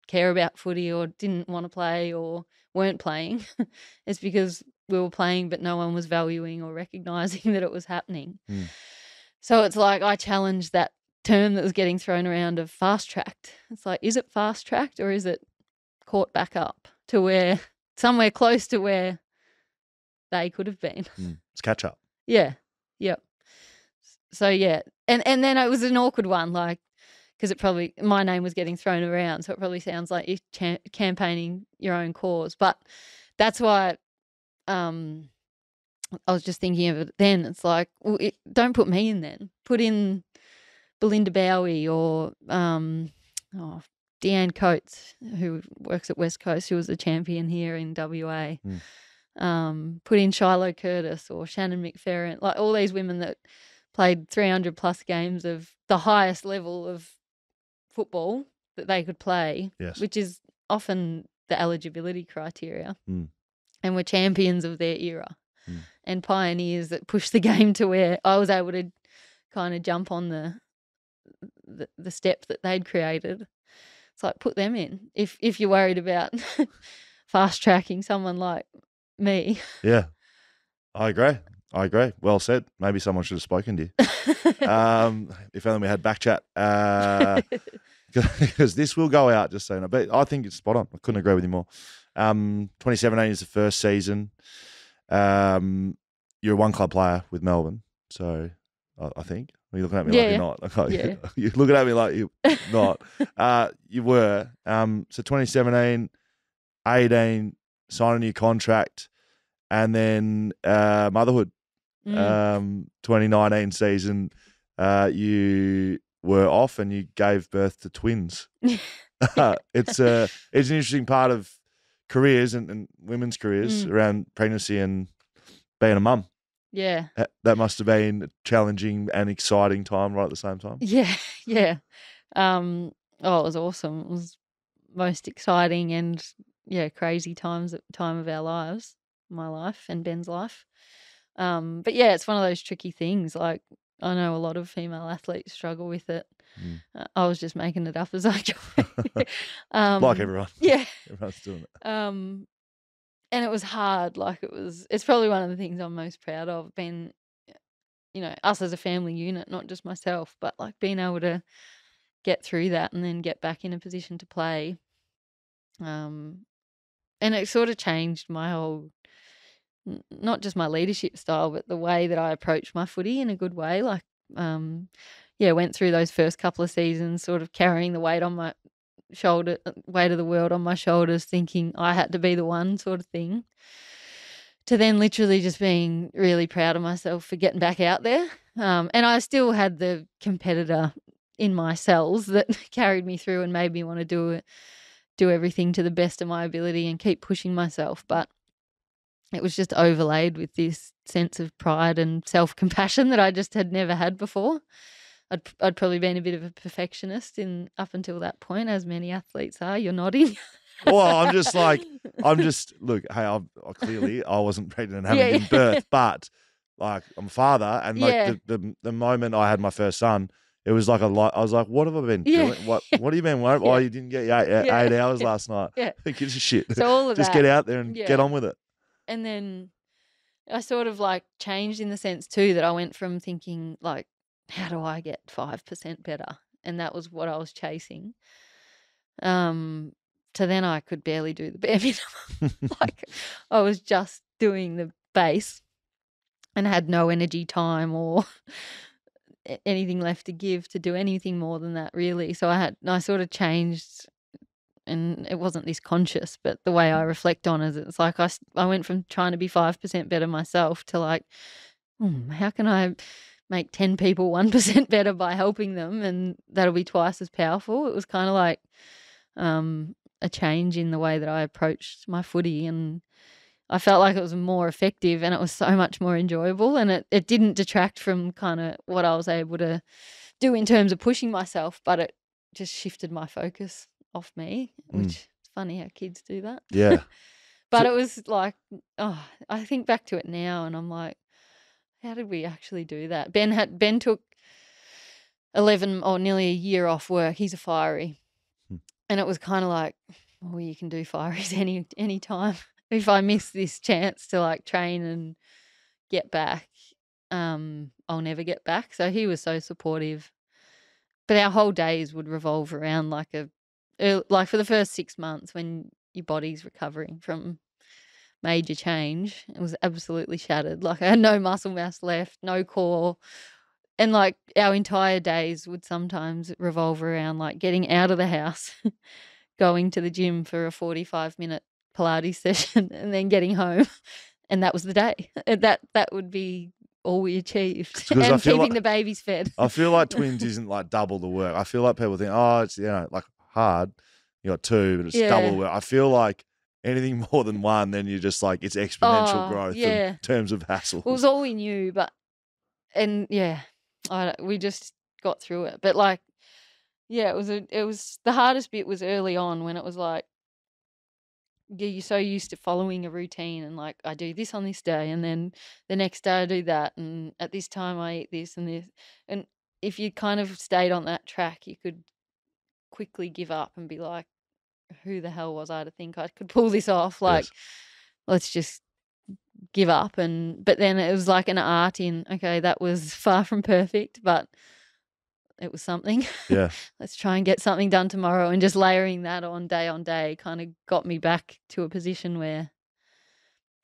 care about footy or didn't want to play or weren't playing. It's because we were playing but no one was valuing or recognising that it was happening. So it's like I challenged that term that was getting thrown around of fast-tracked. It's like, is it fast-tracked or is it caught back up to where somewhere close to where they could have been? It's catch-up. Yeah. Yep. So, and then it was an awkward one, like, because my name was getting thrown around, so it probably sounds like you're campaigning your own cause. But that's why I was just thinking of it then. It's like, well, don't put me in then. Put in Belinda Bowie or Deanne Coates, who works at West Coast, who was a champion here in WA. Put in Shiloh Curtis or Shannon McFerrin, like all these women that played 300 plus games of the highest level of football that they could play, which is often the eligibility criteria. And were champions of their era and pioneers that pushed the game to where I was able to kind of jump on the step that they'd created. It's like, put them in if you're worried about fast tracking someone like me. Yeah, I agree. Well said. Maybe someone should have spoken to you. If only we had BackChat. Because this will go out, just so you know. But I think it's spot on. I couldn't agree with you more. 2017 is the first season. You're a one-club player with Melbourne, so I think. Are you looking at me like you're not? Yeah. You're looking at me like you're not. You were. So 2017, 18, sign a new contract, and then motherhood. 2019 season, you were off and you gave birth to twins. It's an interesting part of careers and women's careers around pregnancy and being a mum. Yeah. That must have been a challenging and exciting time right at the same time. Yeah, yeah. It was awesome. It was most exciting and, crazy time of our lives, my life and Ben's life. But yeah, it's one of those tricky things. Like, I know a lot of female athletes struggle with it. I was just making it up as I go. Like everyone. Yeah. Everyone's doing it. And it was hard. Like, it's probably one of the things I'm most proud of, being, us as a family unit, not just myself, but like being able to get through that and then get back in a position to play. And it sort of changed my whole, not just my leadership style, but the way that I approach my footy in a good way. Like, went through those first couple of seasons sort of carrying the weight on my shoulder, weight of the world on my shoulders, thinking I had to be the one, sort of thing, to then literally just being really proud of myself for getting back out there. And I still had the competitor in my cells that carried me through and made me want to do everything to the best of my ability and keep pushing myself. But it was just overlaid with this sense of pride and self-compassion that I just had never had before. I'd probably been a bit of a perfectionist up until that point, as many athletes are. You're nodding. Well, look, hey, I clearly I wasn't pregnant and haven't given birth, but like I'm a father, and like the moment I had my first son, it was like I was like, what have I been doing? What have you been worried? Oh, you didn't get your 8 hours last night. Yeah. Who gives a shit? So all of just that, get out there and get on with it. And then I sort of like changed in the sense too that I went from thinking like, how do I get 5% better? And that was what I was chasing. To then I could barely do the bare minimum. Like, I was just doing the base and had no energy, time, or anything left to give to do anything more than that, really. So I sort of changed, and it wasn't this conscious, but the way I reflect on it, it's like I went from trying to be 5% better myself to like, how can I make 10 people 1% better by helping them, and that'll be twice as powerful. It was kind of like a change in the way that I approached my footy, and I felt like it was more effective and it was so much more enjoyable, and it didn't detract from kind of what I was able to do in terms of pushing myself, but it just shifted my focus off me, which is funny how kids do that. Yeah. But it was like, I think back to it now and I'm like, how did we actually do that? Ben took 11 or nearly a year off work. He's a fiery. And it was kind of like, well, you can do fireys any time. If I miss this chance to like train and get back, I'll never get back. So he was so supportive. But our whole days would revolve around like for the first 6 months when your body's recovering from major change, it was absolutely shattered. Like I had no muscle mass left, no core. And like our entire days would sometimes revolve around like getting out of the house, going to the gym for a 45-minute Pilates session and then getting home. And that was the day. That would be all we achieved. And keeping the babies fed. I feel like twins isn't like double the work. I feel like people think, it's like hard. You got two, but it's double the work. I feel like anything more than one, then you're just like it's exponential growth in terms of hassle. It was all we knew, we just got through it. But like, it was the hardest bit was early on when it was like, you're so used to following a routine and like I do this on this day and then the next day I do that and at this time I eat this and this, and if you kind of stayed on that track you could quickly give up and be like, who the hell was I to think I could pull this off? Like, let's just give up. But then it was like an art in, okay, that was far from perfect, but it was something. Yeah. Let's try and get something done tomorrow, and just layering that on day kind of got me back to a position where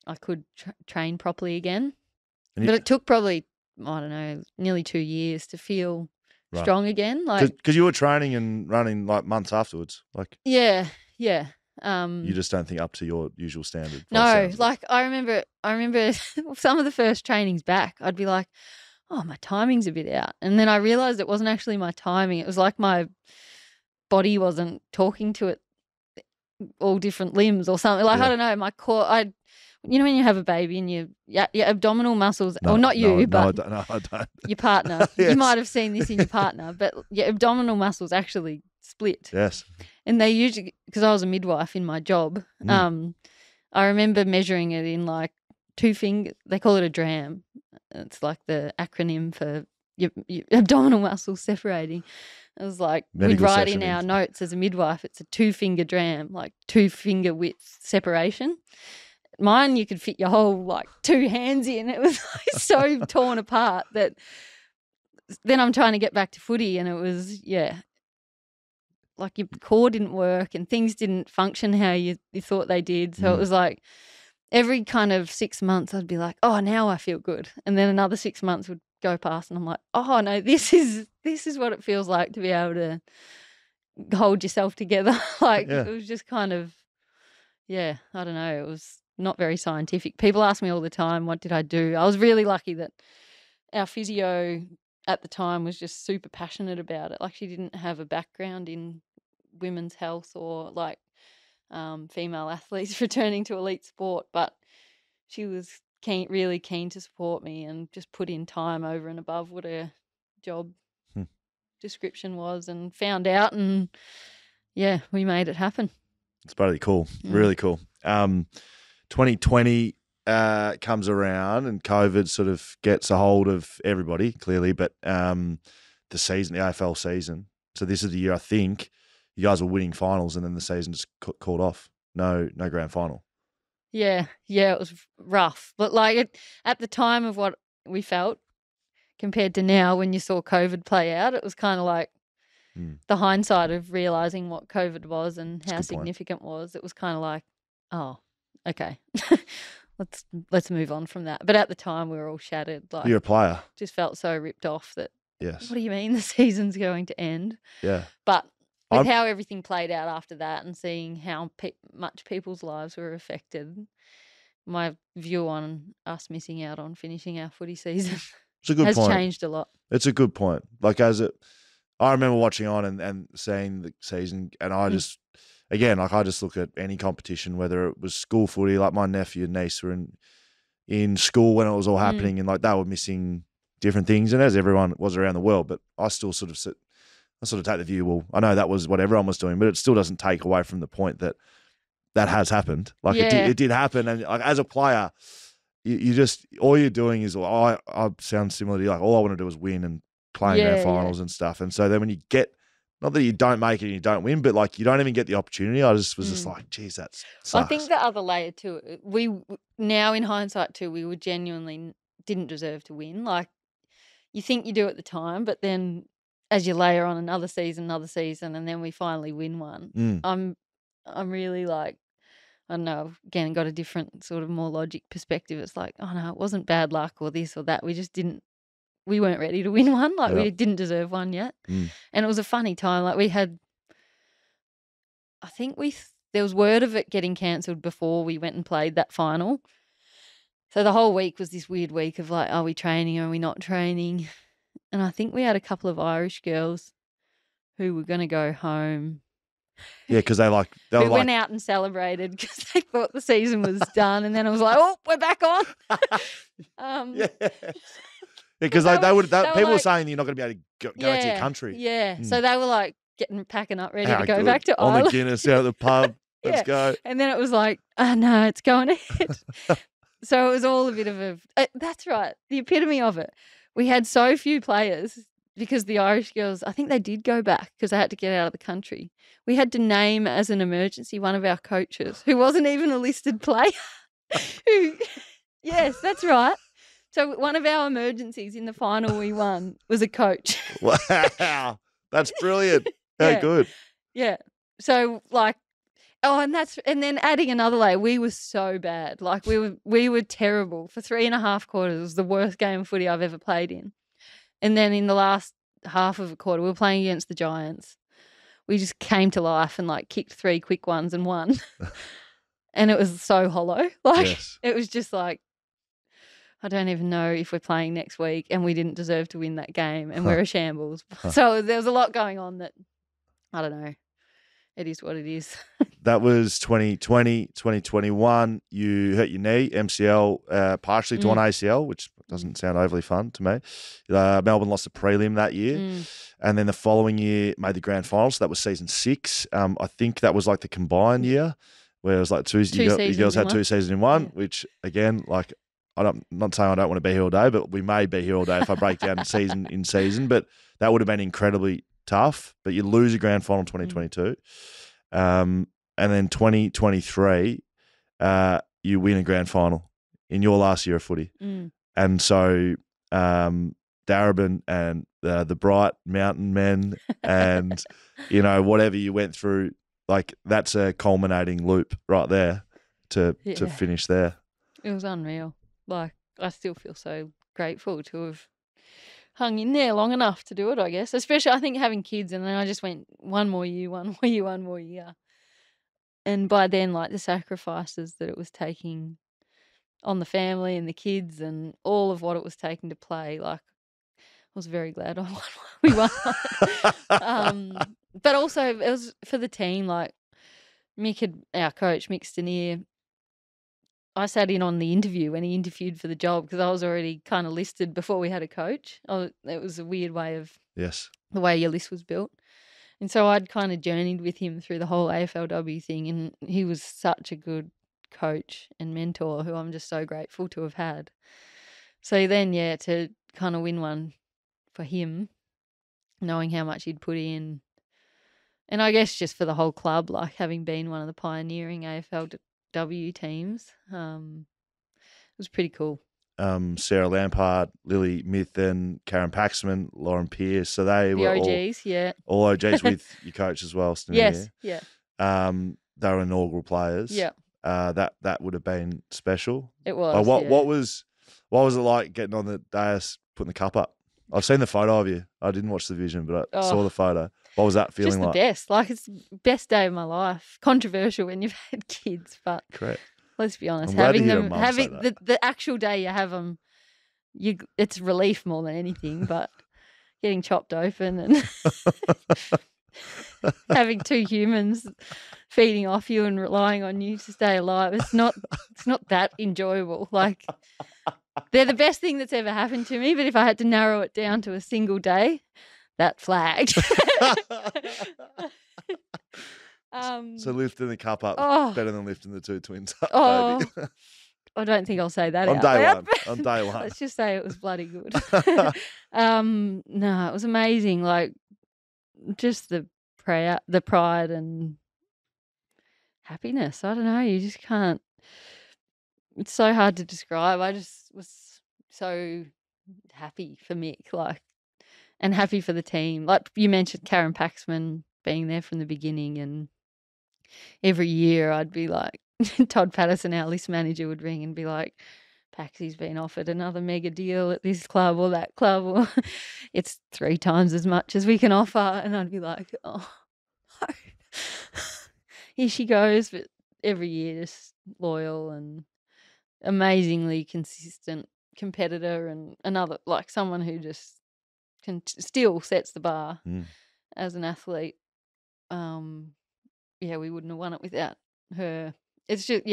I could train properly again. But it took probably, I don't know, nearly 2 years to feel strong again. Like, because you were training and running like months afterwards. Like, yeah. You just don't think up to your usual standard. No, like I remember some of the first trainings back, I'd be like, oh, my timing's a bit out. And then I realised it wasn't actually my timing. It was like my body wasn't talking to it, all different limbs or something. Like, I don't know, my core, you know when you have a baby and your abdominal muscles, no, or not you, but I don't. your partner. Yes. You might have seen this in your partner, but your abdominal muscles actually split. Yes. And they usually, because I was a midwife in my job, I remember measuring it in like 2 fingers. They call it a dram. It's like the acronym for your abdominal muscles separating. It was like we'd write in our notes as a midwife, it's a 2-finger dram, like 2-finger width separation. Mine, you could fit your whole like 2 hands in. It was like so torn apart that then I'm trying to get back to footy and it was, like your core didn't work and things didn't function how you thought they did. So it was like every kind of 6 months I'd be like, oh, now I feel good. And then another 6 months would go past and I'm like, oh, no, this is what it feels like to be able to hold yourself together. It was just kind of, I don't know, it was not very scientific. People ask me all the time, what did I do? I was really lucky that our physio at the time was just super passionate about it. Like she didn't have a background in women's health or like female athletes returning to elite sport, but she was really keen to support me and just put in time over and above what her job description was and found out and, we made it happen. It's really cool. Really cool. 2020 comes around and COVID sort of gets a hold of everybody, clearly, but the season, the AFL season. So this is the year I think you guys were winning finals and then the season just called off. No grand final. Yeah, it was rough. But like at the time of what we felt compared to now when you saw COVID play out, it was kind of like the hindsight of realising what COVID was and how significant it was. It was kind of like, oh, okay, let's move on from that. But at the time we were all shattered. Like, you're a player. Just felt so ripped off that, yes. What do you mean the season's going to end? Yeah. But with how everything played out after that and seeing how much people's lives were affected, my view on us missing out on finishing our footy season has changed a lot. It's a good point. Like I remember watching on and seeing the season and I just, again, like I just look at any competition, whether it was school footy, like my nephew and niece were in school when it was all happening and like they were missing different things and as everyone was around the world, but I still sort of take the view, well, I know that was what everyone was doing, but it still doesn't take away from the point that has happened. Like it did happen. And like as a player, you just, all you're doing is, I sound similar to you, like all I want to do is win and play in our finals and stuff. And so then when you get, not that you don't make it and you don't win, but like you don't even get the opportunity. I just was just like, geez, that sucks. I think the other layer to it, we now in hindsight too, we genuinely didn't deserve to win. Like you think you do at the time, but then as you layer on another season, and then we finally win one, I'm really like, I don't know, again, got a different sort of more logic perspective. It's like, oh no, it wasn't bad luck or this or that. We weren't ready to win one. Like we didn't deserve one yet. And it was a funny time. Like we had, I think there was word of it getting cancelled before we went and played that final. So the whole week was this weird week of like, are we training? Are we not training? And I think we had a couple of Irish girls who were going to go home. Yeah, because they went out and celebrated because they thought the season was done. And then it was like, oh, we're back on. Because people were saying you're not going to be able to go back to your country. Yeah. So they were like packing up, ready to go back to Ireland. On the Guinness out of the pub. Let's go. And then it was like, oh, no, it's going ahead. So it was all a bit of that's right, the epitome of it. We had so few players because the Irish girls, I think they did go back because they had to get out of the country. We had to name as an emergency one of our coaches who wasn't even a listed player. Yes, that's right. So one of our emergencies in the final we won was a coach. Wow, that's brilliant. How good. Yeah. So like, and then adding another layer, we were so bad. Like we were terrible for 3.5 quarters. It was the worst game of footy I've ever played in. And then in the last half of a quarter, we were playing against the Giants. we just came to life and like kicked 3 quick ones and won. And it was so hollow. Like Yes. it was just like, I don't even know if we're playing next week and we didn't deserve to win that game and we're a shambles. So there was a lot going on that, I don't know. It is what it is. That was 2020, 2021. You hurt your knee, MCL, partially torn ACL, which doesn't sound overly fun to me. Melbourne lost a prelim that year. And then the following year made the grand final. So that was season 6. I think that was like the combined year where it was like you girls had 2 seasons in one, which again, like, I'm not saying I don't want to be here all day, but we may be here all day if I break down season in season. But that would have been incredibly tough. But you lose a grand final in 2022. And then 2023, you win a grand final in your last year of footy. And so Darabin and the Bright Mountain Men and, you know, whatever you went through, like that's a culminating loop right there to finish there. It was unreal. Like, I still feel so grateful to have hung in there long enough to do it, I guess. Especially, I think, having kids, and then I just went one more year. And by then, like, the sacrifices that it was taking on the family and the kids and all of what it was taking to play, like, I was very glad we won. But also, it was for the team. Like, our coach, Mick Stanier, I sat in on the interview when he interviewed for the job because I was already kind of listed before we had a coach. It was a weird way of the way your list was built. And so I'd kind of journeyed with him through the whole AFLW thing, and he was such a good coach and mentor who I'm just so grateful to have had. So then, to kind of win one for him, knowing how much he'd put in, and I guess just for the whole club, like having been one of the pioneering AFLW teams, it was pretty cool. Sarah Lampard, Lily Mithen, Karen Paxman, Lauren Pearce. So they were OGs, all OGs with your coach as well. Yes, yeah. They were inaugural players. Yeah. That would have been special. It was. What was it like getting on the dais, putting the cup up? I've seen the photo of you. I didn't watch the vision, but I saw the photo. What was that feeling like? Just the best. Like, it's the best day of my life. Controversial when you've had kids, but correct. Let's be honest. Having the actual day you have them, it's relief more than anything. But getting chopped open and having 2 humans feeding off you and relying on you to stay alive, it's not that enjoyable. Like, they're the best thing that's ever happened to me. But if I had to narrow it down to a single day, that flagged. So lifting the cup up better than lifting the 2 twins up, maybe. I don't think I'll say that on day one. Let's just say it was bloody good. No, it was amazing. Like, just the pride and happiness. I don't know. You just can't. It's so hard to describe. I just was so happy for Mick, like, and happy for the team. Like you mentioned, Karen Paxman being there from the beginning, and every year I'd be like, Todd Patterson, our list manager, would ring and be like, Paxy's been offered another mega deal at this club or that club, or it's 3 times as much as we can offer. And I'd be like, oh, no. Here she goes. But every year, just loyal and amazingly consistent competitor, and another, like, someone who just still sets the bar as an athlete. We wouldn't have won it without her. It's just,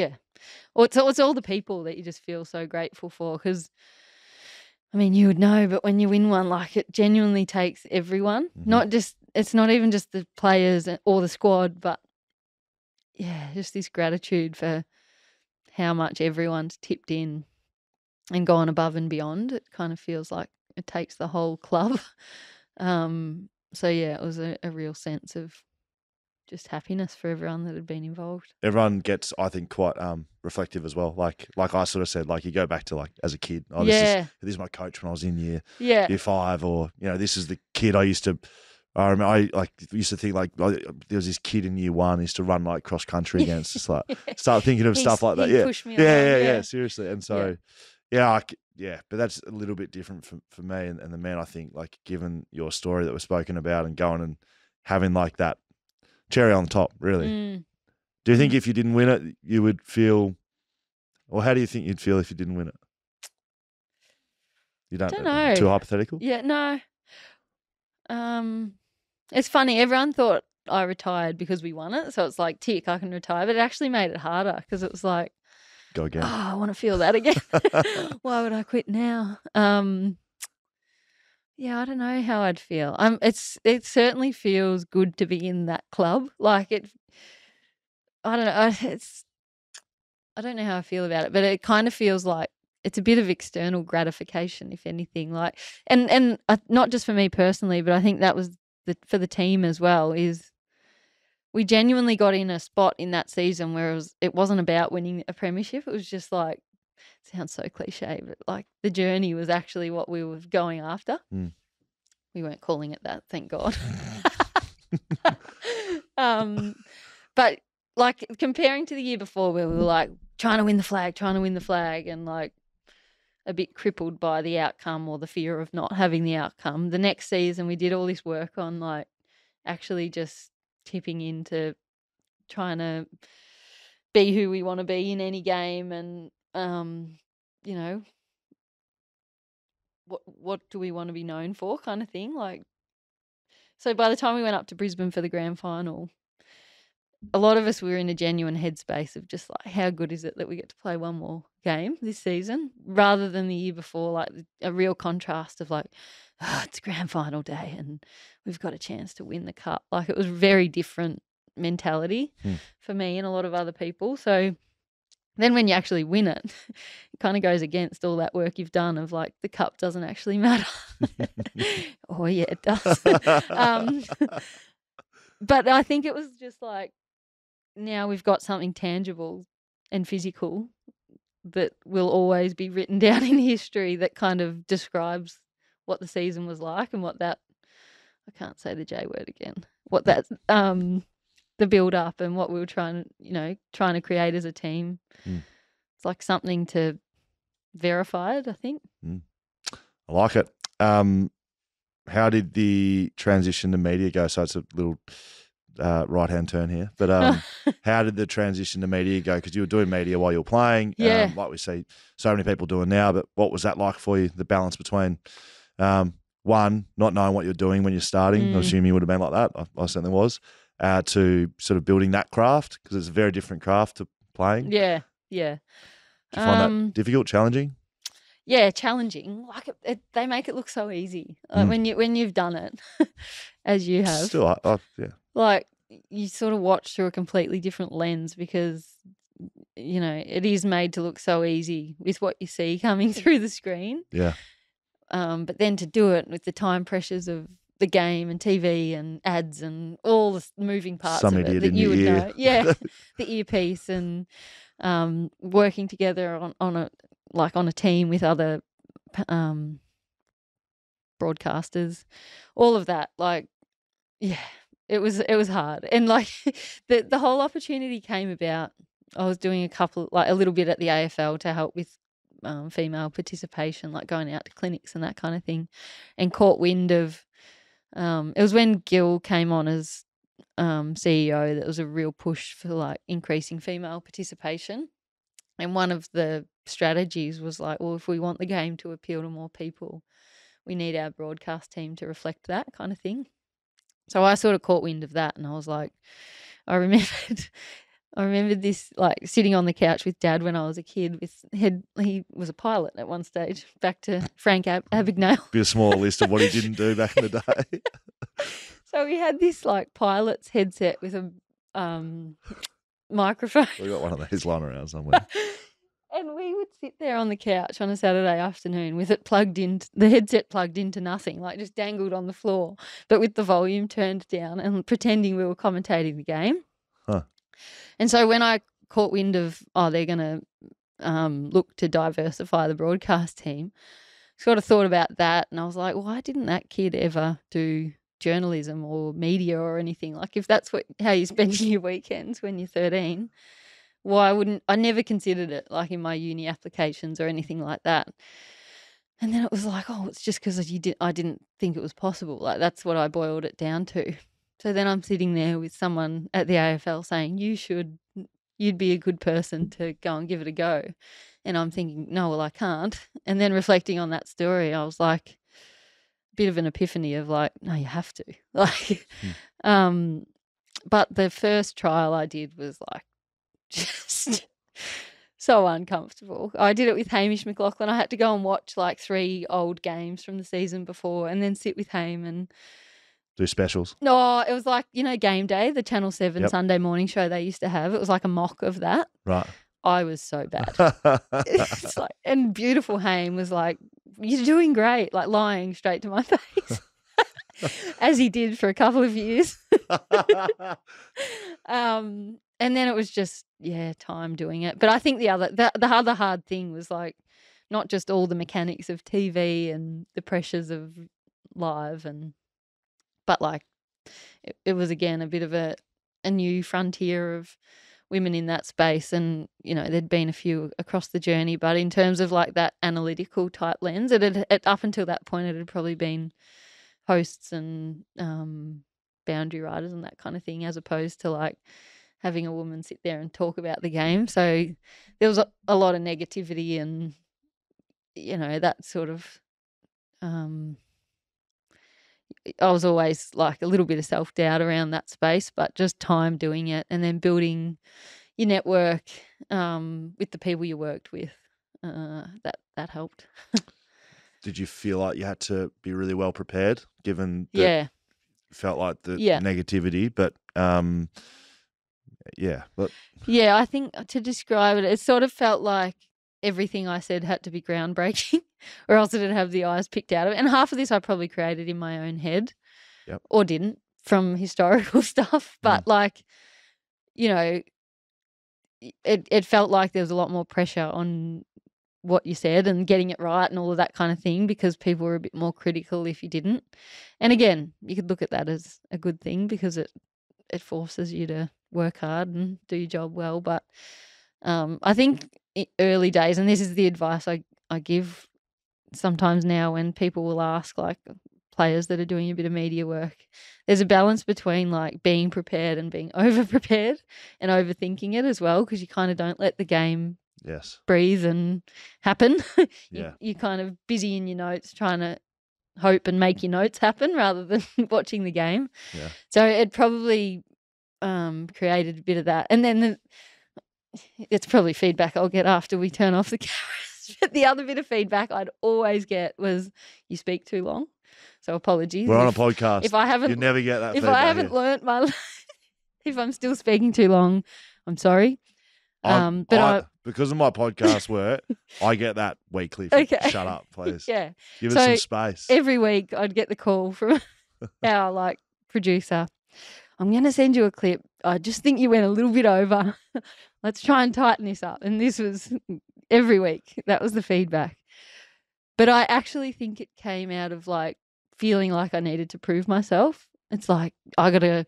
Well, it's all the people that you just feel so grateful for, because, I mean, you would know, but when you win one, like, it genuinely takes everyone. It's not even just the players or the squad, but just this gratitude for how much everyone's tipped in and gone above and beyond. It kind of feels like it takes the whole club. It was a real sense of just happiness for everyone that had been involved. Everyone gets, I think, quite reflective as well. Like I sort of said, like, you go back to, like, as a kid. This is my coach when I was in year 5, or, you know, this is the kid I used to. I remember I used to think, like, there was this kid in year 1 I used to run, like, cross country against. Just like start thinking of stuff like that. Pushed me along, seriously. And so but that's a little bit different for me and the man. I think, like, given your story that we've spoken about and going and having, like, that cherry on the top, really. Do you think if you didn't win it, you would feel, or how do you think you'd feel if you didn't win it? You don't know. Too hypothetical? Yeah, no. It's funny. Everyone thought I retired because we won it. So it's like, tick, I can retire. But it actually made it harder because it was like, go again. Oh, I want to feel that again. Why would I quit now? Yeah, I don't know how I'd feel. It certainly feels good to be in that club. Like I don't know. I don't know how I feel about it, but it kind of feels like it's a bit of external gratification, if anything. Like, and not just for me personally, but I think that was for the team as well. Is we genuinely got in a spot in that season where it wasn't about winning a premiership. It was just like, sounds so cliche, but like the journey was actually what we were going after. We weren't calling it that, thank God. But like comparing to the year before where we were like trying to win the flag and like a bit crippled by the outcome or the fear of not having the outcome. The next season we did all this work on like actually just tipping into trying to be who we want to be in any game and, you know, what do we want to be known for kind of thing. Like, so by the time we went up to Brisbane for the grand final, a lot of us were in a genuine headspace of just like, how good is it that we get to play one more game this season rather than the year before, like a real contrast of like, it's grand final day and we've got a chance to win the cup. Like it was very different mentality for me and a lot of other people. So then when you actually win it, it kind of goes against all that work you've done of like the cup doesn't actually matter. Oh, yeah, it does. But I think it was just like now we've got something tangible and physical that will always be written down in history that kind of describes what the season was like and what that – I can't say the J word again – what that the build up and what we were trying to create as a team. It's like something to verify it, I think. I like it. How did the transition to media go? So it's a little right-hand turn here. But how did the transition to media go? Because you were doing media while you were playing, like we see so many people doing now. But what was that like for you, the balance between, one, not knowing what you're doing when you're starting? I assume you would have been like that. I certainly was. To sort of building that craft, because it's a very different craft to playing. Yeah. Did you find that difficult, challenging? Yeah, challenging. Like they make it look so easy when you've done it, as you have. Still, yeah. Like you sort of watch through a completely different lens because it is made to look so easy with what you see coming through the screen. Yeah. But then to do it with the time pressures of the game and TV and ads and all the moving parts Some of it idiot that in you your would ear. know. Yeah, the earpiece and working together on a team with other broadcasters, all of that. Like, yeah, it was hard. And like the whole opportunity came about. I was doing a little bit at the AFL to help with female participation, like going out to clinics and that kind of thing, and caught wind of. It was when Gil came on as CEO that was a real push for like increasing female participation. And one of the strategies was like, well, if we want the game to appeal to more people, we need our broadcast team to reflect that kind of thing. So I sort of caught wind of that and I was like, I remembered this, like sitting on the couch with Dad when I was a kid. He was a pilot at one stage. Back to Frank Abagnale. Be a small list of what he didn't do back in the day. So we had this like pilot's headset with a microphone. We got one of those lying around somewhere. And we would sit there on the couch on a Saturday afternoon with it plugged in, the headset plugged into nothing, like just dangled on the floor, but with the volume turned down and pretending we were commentating the game. Huh. And so when I caught wind of, they're going to look to diversify the broadcast team, sort of thought about that and I was like, why didn't that kid ever do journalism or media or anything? Like if that's how you're spending your weekends when you're 13, why wouldn't I never considered it like in my uni applications or anything like that. And then it was like, it's just because I didn't think it was possible. Like that's what I boiled it down to. So then I'm sitting there with someone at the AFL saying, you'd be a good person to go and give it a go. And I'm thinking, no, well, I can't. And then reflecting on that story, I was like, a bit of an epiphany of like, no, you have to. Like, but the first trial I did was like just so uncomfortable. I did it with Hamish McLaughlin. I had to go and watch like 3 old games from the season before and then sit with Ham and do specials. No, it was like, Game Day, the Channel 7 Sunday morning show they used to have. It was like a mock of that. Right. I was so bad. It's like, and beautiful Haim was like, you're doing great, like lying straight to my face, as he did for a couple of years. And then it was just, time doing it. But I think the other hard thing was like not just all the mechanics of TV and the pressures of live but like it was again a bit of a new frontier of women in that space, and there'd been a few across the journey, but in terms of like that analytical type lens, it up until that point it had probably been hosts and boundary riders and that kind of thing, as opposed to like having a woman sit there and talk about the game. So there was a lot of negativity and that sort of I was always like a little bit of self-doubt around that space, but just time doing it and then building your network with the people you worked with, that helped. Did you feel like you had to be really well prepared, given that felt like the negativity, but I think to describe it, it sort of felt like everything I said had to be groundbreaking or else it'd have the eyes picked out of it. And half of this I probably created in my own head or didn't from historical stuff. But it felt like there was a lot more pressure on what you said and getting it right and all of that kind of thing, because people were a bit more critical if you didn't. And again, you could look at that as a good thing because it forces you to work hard and do your job well. But I think early days, and this is the advice I give sometimes now when people will ask, like players that are doing a bit of media work, there's a balance between like being prepared and being over prepared and overthinking it as well, because you kind of don't let the game breathe and happen. You're kind of busy in your notes trying to hope and make your notes happen rather than watching the game. So it probably created a bit of that. And then it's probably feedback I'll get after we turn off the cameras. But the other bit of feedback I'd always get was, you speak too long. So apologies. We're on a podcast. If I haven't, you never get that. If I haven't learnt if I'm still speaking too long, I'm sorry. Because of my podcast work, I get that weekly. Okay. Shut up, please. Give us some space. Every week I'd get the call from our producer. I'm going to send you a clip. I just think you went a little bit over. Let's try and tighten this up. And this was every week. That was the feedback. But I actually think it came out of feeling like I needed to prove myself. It's like I gotta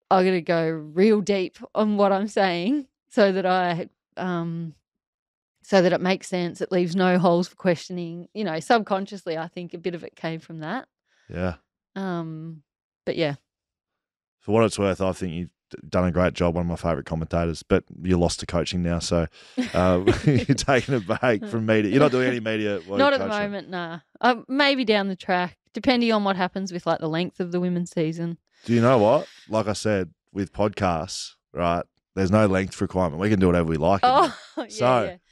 go real deep on what I'm saying so that it makes sense. It leaves no holes for questioning. Subconsciously, I think a bit of it came from that. Yeah. But yeah. For what it's worth, I think you've done a great job, one of my favourite commentators, but you're lost to coaching now, so you're taking a break from media. You're not doing any media work. Not at the moment, nah. Maybe down the track, depending on what happens with the length of the women's season. Do you know what? Like I said, with podcasts, right, there's no length requirement. We can do whatever we like.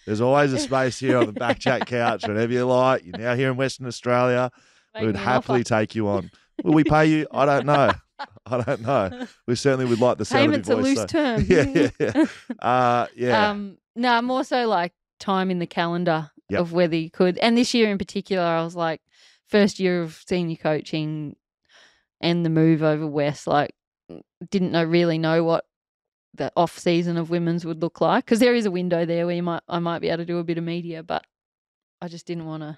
There's always a space here on the BackChat couch, whenever you like. You're now here in Western Australia. We would happily take you on. Will we pay you? I don't know. We certainly would like the sound of your voice. Payment's a loose term. No, more so time in the calendar of whether you could. And this year in particular, I was first year of senior coaching and the move over west, didn't really know what the off season of women's would look like, because there is a window there where I might be able to do a bit of media, but I just didn't want to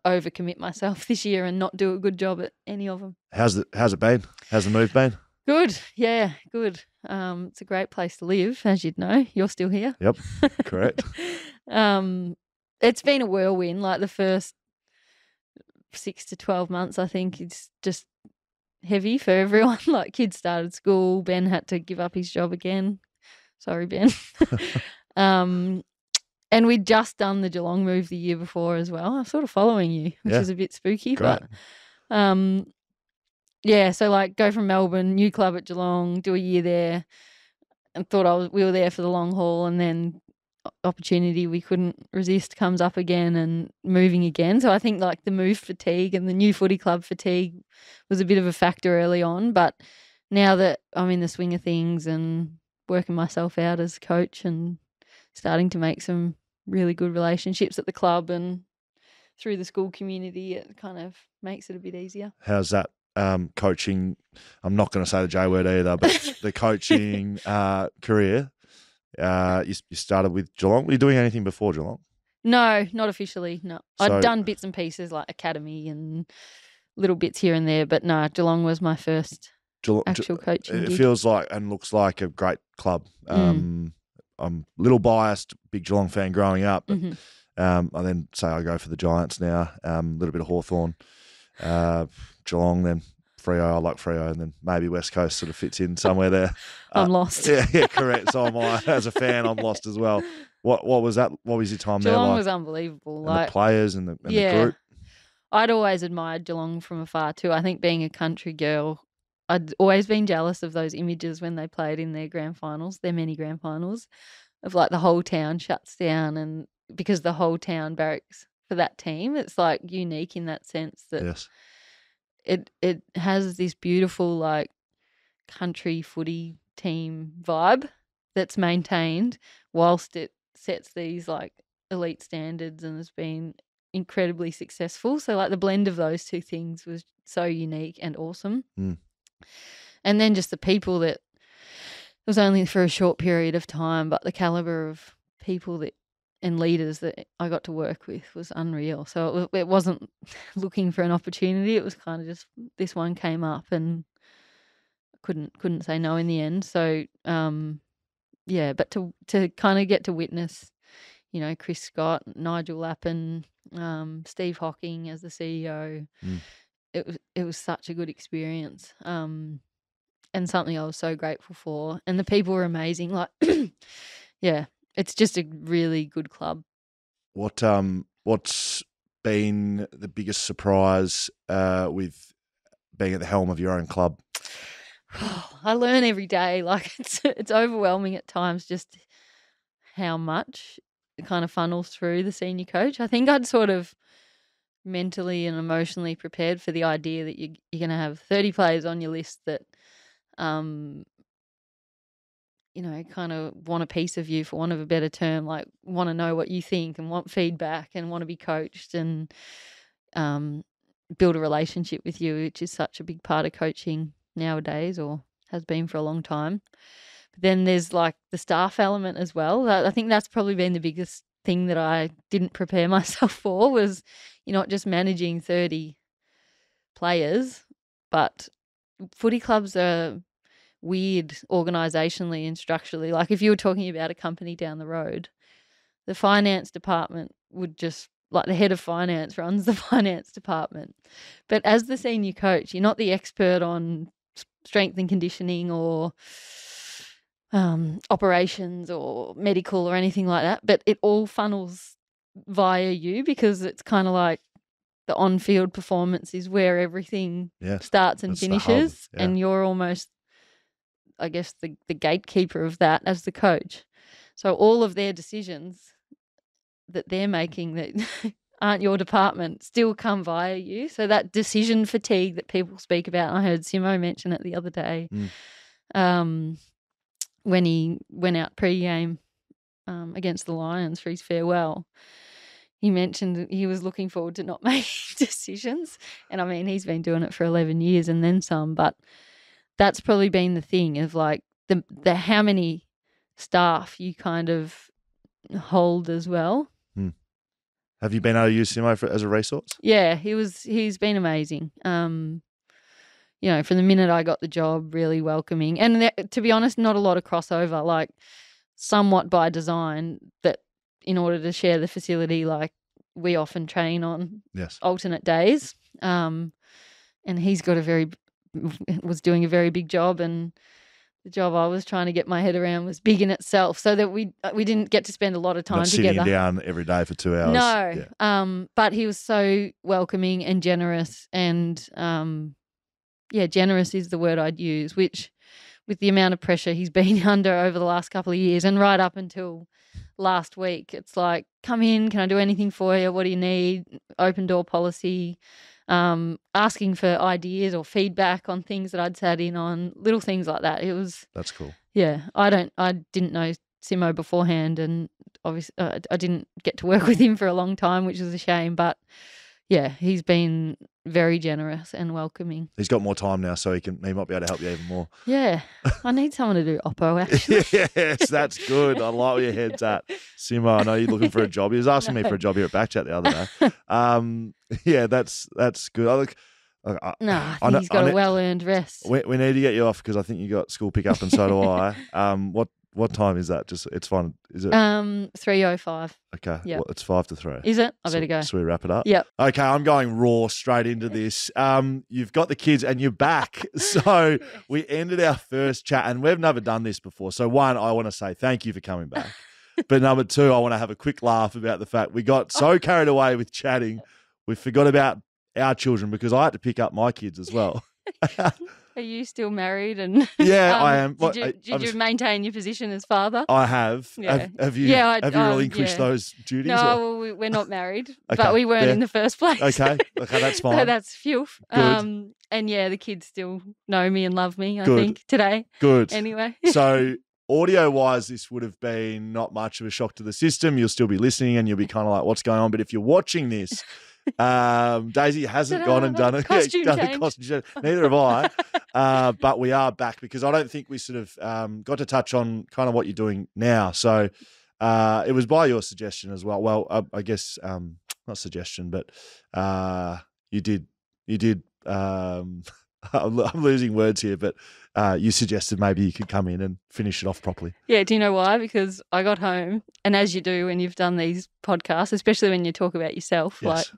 overcommit myself this year and not do a good job at any of them. How's it been? How's the move been? Good. Yeah, good. It's a great place to live, as you'd know. You're still here. Yep, correct. It's been a whirlwind. The first 6 to 12 months, I think, it's just heavy for everyone. Like kids started school. Ben had to give up his job again. Sorry, Ben. And we'd just done the Geelong move the year before as well. I'm sort of following you, which is a bit spooky. Great. But so like go from Melbourne, new club at Geelong, do a year there, and thought we were there for the long haul, and then opportunity we couldn't resist comes up again and moving again. So I think like the move fatigue and the new footy club fatigue was a bit of a factor early on. But now that I'm in the swing of things and working myself out as coach and starting to make some really good relationships at the club and through the school community, it kind of makes it a bit easier. How's that coaching? I'm not going to say the J word either, but the coaching career, you started with Geelong. Were you doing anything before Geelong? No, not officially, no. I'd done bits and pieces like academy and little bits here and there, but no, Geelong was my first actual coaching gig. It feels like and looks like a great club. I'm a little biased, big Geelong fan growing up, but I then say I go for the Giants now, a little bit of Hawthorn, Geelong, then Freo. I like Freo, and then maybe West Coast sort of fits in somewhere there. I'm lost. Yeah, correct. So am I. As a fan, I'm lost as well. What was that? What was your time there like? Geelong was unbelievable. And like the players and the group? I'd always admired Geelong from afar too. I think being a country girl, I'd always been jealous of those images when they played in their grand finals, their mini grand finals, of like the whole town shuts down, and because the whole town barracks for that team, it's like unique in that sense that it has this beautiful like country footy team vibe that's maintained whilst it sets these like elite standards and has been incredibly successful. So like the blend of those two things was so unique and awesome. And then just the people that, it was only for a short period of time, but the caliber of people that and leaders that I got to work with was unreal. So it wasn't looking for an opportunity. It was kind of just this one came up and couldn't say no in the end. So but to kind of get to witness, you know, Chris Scott, Nigel Lappin, Steve Hocking as the CEO, it was such a good experience. And something I was so grateful for. And the people were amazing. Like, it's just a really good club. What's been the biggest surprise with being at the helm of your own club? I learn every day. Like it's overwhelming at times just how much it kind of funnels through the senior coach. I think I'd sort of mentally and emotionally prepared for the idea that you're going to have 30 players on your list that you know, kind of want a piece of you, for want of a better term, like want to know what you think and want feedback and want to be coached and build a relationship with you, which is such a big part of coaching nowadays, or has been for a long time. But then there's like the staff element as well. I think that's probably been the biggest thing that I didn't prepare myself for, was you're not just managing 30 players, but footy clubs are weird organisationally and structurally. Like if you were talking about a company down the road, the finance department would just, like the head of finance runs the finance department. But as the senior coach, you're not the expert on strength and conditioning or operations or medical or anything like that, but it all funnels via you, because it's kind of like the on-field performance is where everything starts and finishes, and you're almost, I guess, the gatekeeper of that as the coach. So all of their decisions that they're making that aren't your department still come via you. So that decision fatigue that people speak about, I heard Simo mention it the other day, when he went out pre-game against the Lions for his farewell. He mentioned he was looking forward to not making decisions. And I mean, he's been doing it for 11 years and then some, but that's probably been the thing of like the how many staff you kind of hold as well. Have you been able to use Simo as a resource? Yeah, he's been amazing. You know, from the minute I got the job, really welcoming. And to be honest, not a lot of crossover, like somewhat by design, that in order to share the facility, like we often train on alternate days. And he's got a very was doing a very big job, and the job I was trying to get my head around was big in itself, so that we didn't get to spend a lot of time Not together. sitting down every day for 2 hours. No, Yeah. but he was so welcoming and generous, and generous is the word I'd use, which with the amount of pressure he's been under over the last couple of years and right up until last week, it's like, come in, can I do anything for you? What do you need? Open door policy, asking for ideas or feedback on things that I'd sat in on, little things like that. That's cool. Yeah, I didn't know Simo beforehand, and obviously I didn't get to work with him for a long time, which is a shame, but yeah, he's been very generous and welcoming. He's got more time now, so he might be able to help you even more. Yeah, I need someone to do Oppo, actually. Yes, that's good. I like where your head's at. Simo, I know you're looking for a job. He was asking me for a job here at BackChat the other day. Yeah, that's good. I think he's got a well-earned rest. We need to get you off because I think you got school pickup and so do I. What time is that? Just it's fine. Is it 3:05? Okay. Yep. Well, it's 5 to 3. Is it? I better go. So we wrap it up? Yep. Okay, I'm going raw straight into this. You've got the kids and you're back. So we ended our first chat, and we've never done this before. So one, I want to say thank you for coming back. But number two, I want to have a quick laugh about the fact we got so carried away with chatting, we forgot about our children because I had to pick up my kids as well. Are you still married? And yeah, I am. Did you maintain your position as father? I have. Yeah. Have you relinquished those duties? No, well, we're not married, but we weren't in the first place. Okay, that's fine. So that's phew. Good. And yeah, the kids still know me and love me, I Good. think, today. Good. Anyway. So audio-wise, this would have been not much of a shock to the system. You'll still be listening and you'll be kind of like, what's going on? But if you're watching this, Daisy hasn't gone and done a costume change. Neither have I. But we are back because I don't think we sort of got to touch on kind of what you're doing now. So it was by your suggestion as well. Well, I guess not suggestion, but you did. I'm losing words here, but you suggested maybe you could come in and finish it off properly. Yeah, do you know why? Because I got home, and as you do when you've done these podcasts, especially when you talk about yourself, Yes.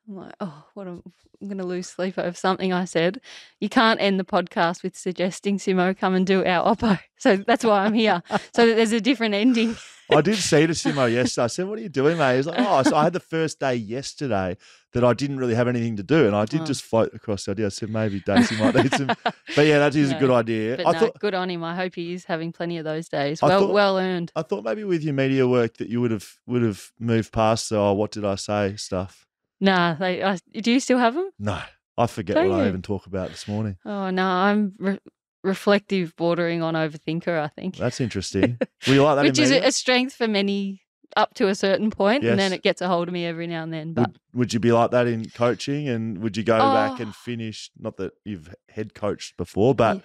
I'm like, oh, I'm going to lose sleep over something I said. You can't end the podcast with suggesting Simo come and do our Oppo. So that's why I'm here, so that there's a different ending. I did say to Simo yesterday, I said, what are you doing, mate? He's like, oh, so I had the first day yesterday that I didn't really have anything to do. And I did just float across the idea. I said, maybe Daisy might need some. But yeah, that is a good idea. But good on him. I hope he is having plenty of those days. Well earned. I thought maybe with your media work that you would have moved past the, what did I say stuff. Nah, do you still have them? No, I forget what I even talk about this morning. Oh, no, I'm reflective, bordering on overthinker, I think. That's interesting. Were you like that Which in is media? a strength for many up to a certain point, Yes. and then it gets a hold of me every now and then. But would you be like that in coaching, and would you go back and finish, not that you've head coached before, but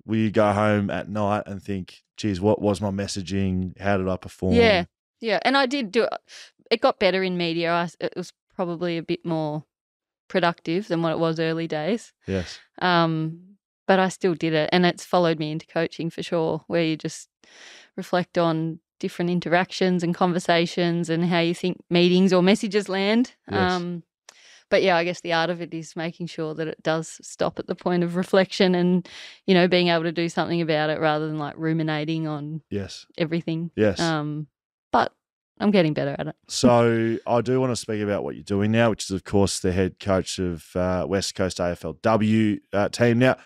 will you go home at night and think, geez, what was my messaging? How did I perform? Yeah. And I did do it. It got better in media. It was probably a bit more productive than what it was early days. Yes. But I still did it, and it's followed me into coaching for sure, where you just reflect on different interactions and conversations and how you think meetings or messages land. Yes. But yeah, I guess the art of it is making sure that it does stop at the point of reflection and, being able to do something about it rather than like ruminating on everything. Yes. But I'm getting better at it. So I do want to speak about what you're doing now, which is, of course, the head coach of West Coast AFLW team. Now,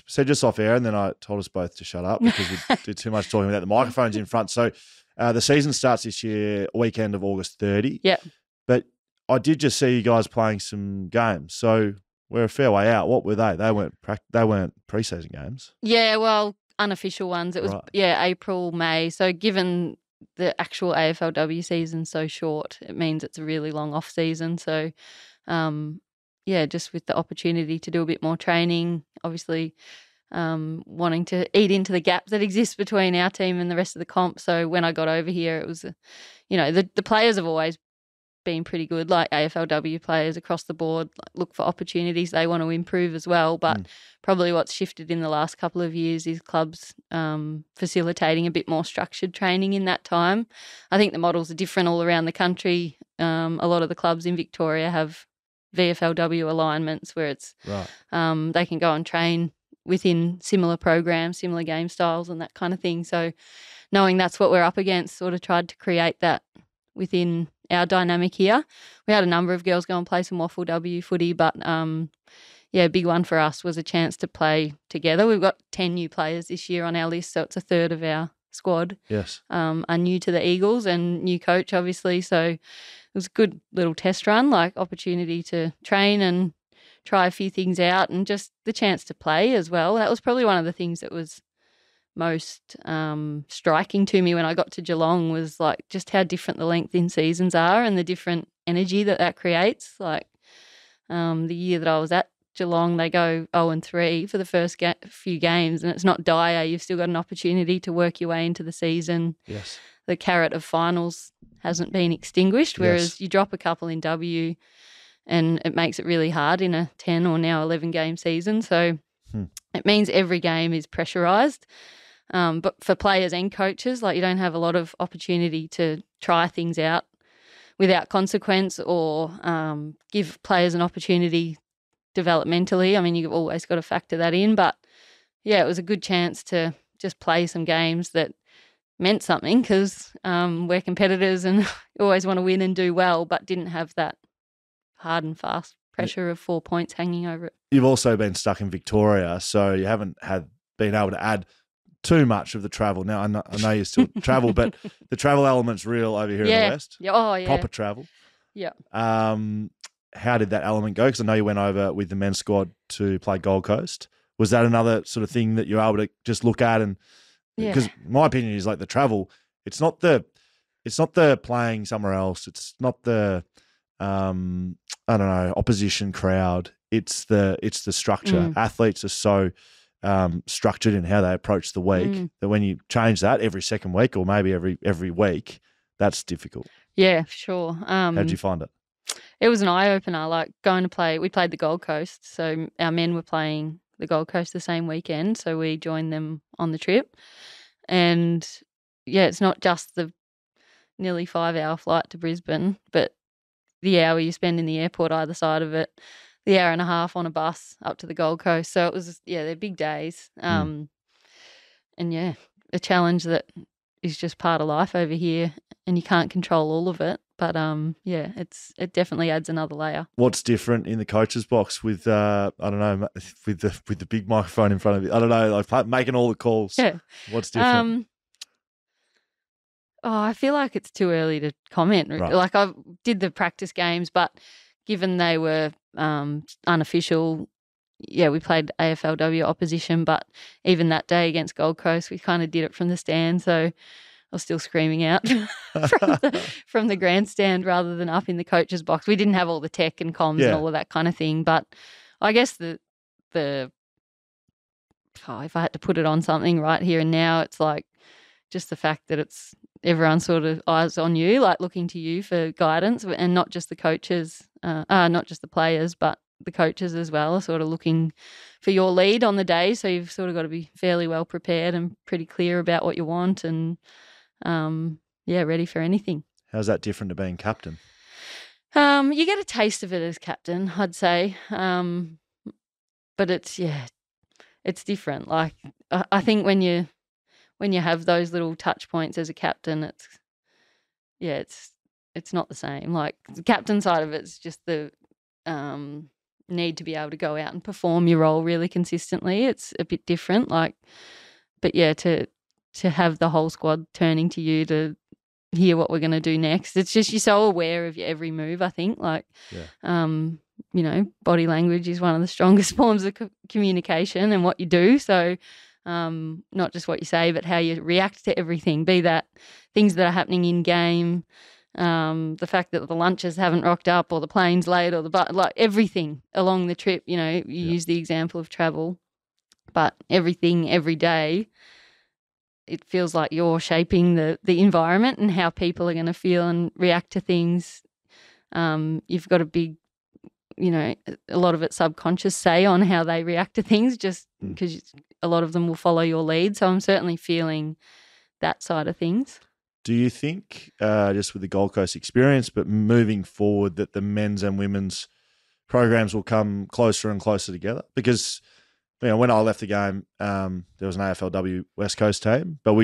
said just off air, and then I told us both to shut up because we did too much talking without the microphones in front. So the season starts this year, weekend of August 30. Yeah. But I did just see you guys playing some games. So we're a fair way out. What were they? They weren't preseason games. Yeah, well, unofficial ones. It was April, May. So given the actual AFLW season so short, it means it's a really long off season. So just with the opportunity to do a bit more training, obviously wanting to eat into the gap that exists between our team and the rest of the comp. So when I got over here, it was, the players have always been pretty good, like AFLW players across the board, look for opportunities. They want to improve as well. But probably what's shifted in the last couple of years is clubs facilitating a bit more structured training in that time. I think the models are different all around the country. A lot of the clubs in Victoria have VFLW alignments where it's Right. they can go and train within similar programs, similar game styles and that kind of thing. So knowing that's what we're up against, sort of tried to create that within our dynamic here. We had a number of girls go and play some Waffle W footy, but a big one for us was a chance to play together. We've got 10 new players this year on our list, so it's a third of our squad Yes. are new to the Eagles and new coach, obviously. So it was a good little test run, like opportunity to train and try a few things out and just the chance to play as well. That was probably one of the things that was most striking to me when I got to Geelong was like just how different the length in seasons are and the different energy that creates. Like the year that I was at Geelong, they go 0-3 for the first few games and it's not dire. You've still got an opportunity to work your way into the season. Yes. The carrot of finals hasn't been extinguished, whereas you drop a couple in W and it makes it really hard in a 10 or now 11 game season. So it means every game is pressurised. But for players and coaches, like you don't have a lot of opportunity to try things out without consequence or give players an opportunity developmentally. I mean, you've always got to factor that in. But, yeah, it was a good chance to just play some games that meant something because we're competitors and always want to win and do well, but didn't have that hard and fast pressure of 4 points hanging over it. You've also been stuck in Victoria, so you haven't been able to add too much of the travel. Now, I know you still travel, but the travel element's real over here in the West. Yeah. Oh, yeah. Proper travel. Yeah. How did that element go? Because I know you went over with the men's squad to play Gold Coast. Was that another sort of thing that you're able to just look at and because my opinion is like the travel, it's not the playing somewhere else. It's not the opposition crowd. It's the structure. Athletes are so structured in how they approach the week that when you change that every second week or maybe every week, that's difficult. Yeah, sure. How did you find it? It was an eye-opener, like going to play. We played the Gold Coast, so our men were playing the Gold Coast the same weekend, so we joined them on the trip. And, yeah, it's not just the nearly 5-hour flight to Brisbane, but the hour you spend in the airport either side of it, the hour and a half on a bus up to the Gold Coast. So it was, they're big days. And, a challenge that is just part of life over here and you can't control all of it. But, it definitely adds another layer. What's different in the coach's box with, with the big microphone in front of you? I don't know, like making all the calls. Yeah. What's different? I feel like it's too early to comment. Right. Like I did the practice games, but given they were unofficial, we played AFLW opposition, but even that day against Gold Coast, we kind of did it from the stand. So I was still screaming out from the grandstand rather than up in the coach's box. We didn't have all the tech and comms and all of that kind of thing. But I guess if I had to put it on something right here and now, it's like just the fact that it's everyone's sort of eyes on you, like looking to you for guidance, and not just the coaches, not just the players, but the coaches as well are sort of looking for your lead on the day. So you've sort of got to be fairly well prepared and pretty clear about what you want and, ready for anything. How's that different to being captain? You get a taste of it as captain, I'd say. But it's different. Like I think when you have those little touch points as a captain, it's not the same. Like the captain side of it's just the need to be able to go out and perform your role really consistently. It's a bit different. To have the whole squad turning to you to hear what we're going to do next. It's just you're so aware of your every move, I think. Body language is one of the strongest forms of communication and what you do. So not just what you say, but how you react to everything, be that things that are happening in game, the fact that the lunches haven't rocked up or the plane's late or everything along the trip, you use the example of travel, but everything every day, it feels like you're shaping the environment and how people are going to feel and react to things. You've got a big, a lot of it subconscious say on how they react to things just because a lot of them will follow your lead. So I'm certainly feeling that side of things. Do you think, just with the Gold Coast experience, but moving forward, that the men's and women's programs will come closer and closer together? Because when I left the game, there was an AFLW West Coast team, but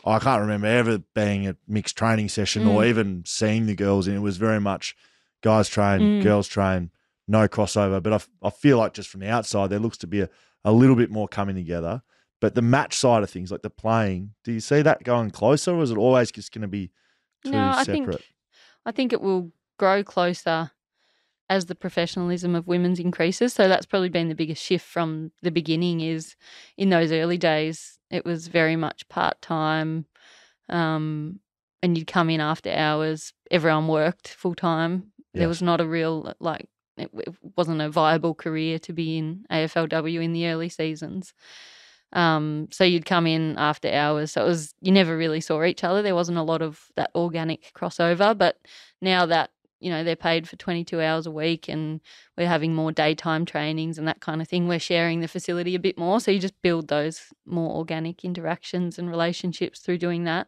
I can't remember ever being a mixed training session or even seeing the girls in. It was very much guys train, girls train, no crossover. But I feel like just from the outside, there looks to be a little bit more coming together. But the match side of things, like the playing, do you see that going closer, or is it always just going to be too separate? I think it will grow closer as the professionalism of women's increases. So that's probably been the biggest shift from the beginning. Is in those early days, it was very much part-time, and you'd come in after hours. Everyone worked full-time. Yes. There was not a real, it wasn't a viable career to be in AFLW in the early seasons. So you'd come in after hours. So you never really saw each other. There wasn't a lot of that organic crossover. But now that, they're paid for 22 hours a week and we're having more daytime trainings and that kind of thing, we're sharing the facility a bit more. So you just build those more organic interactions and relationships through doing that.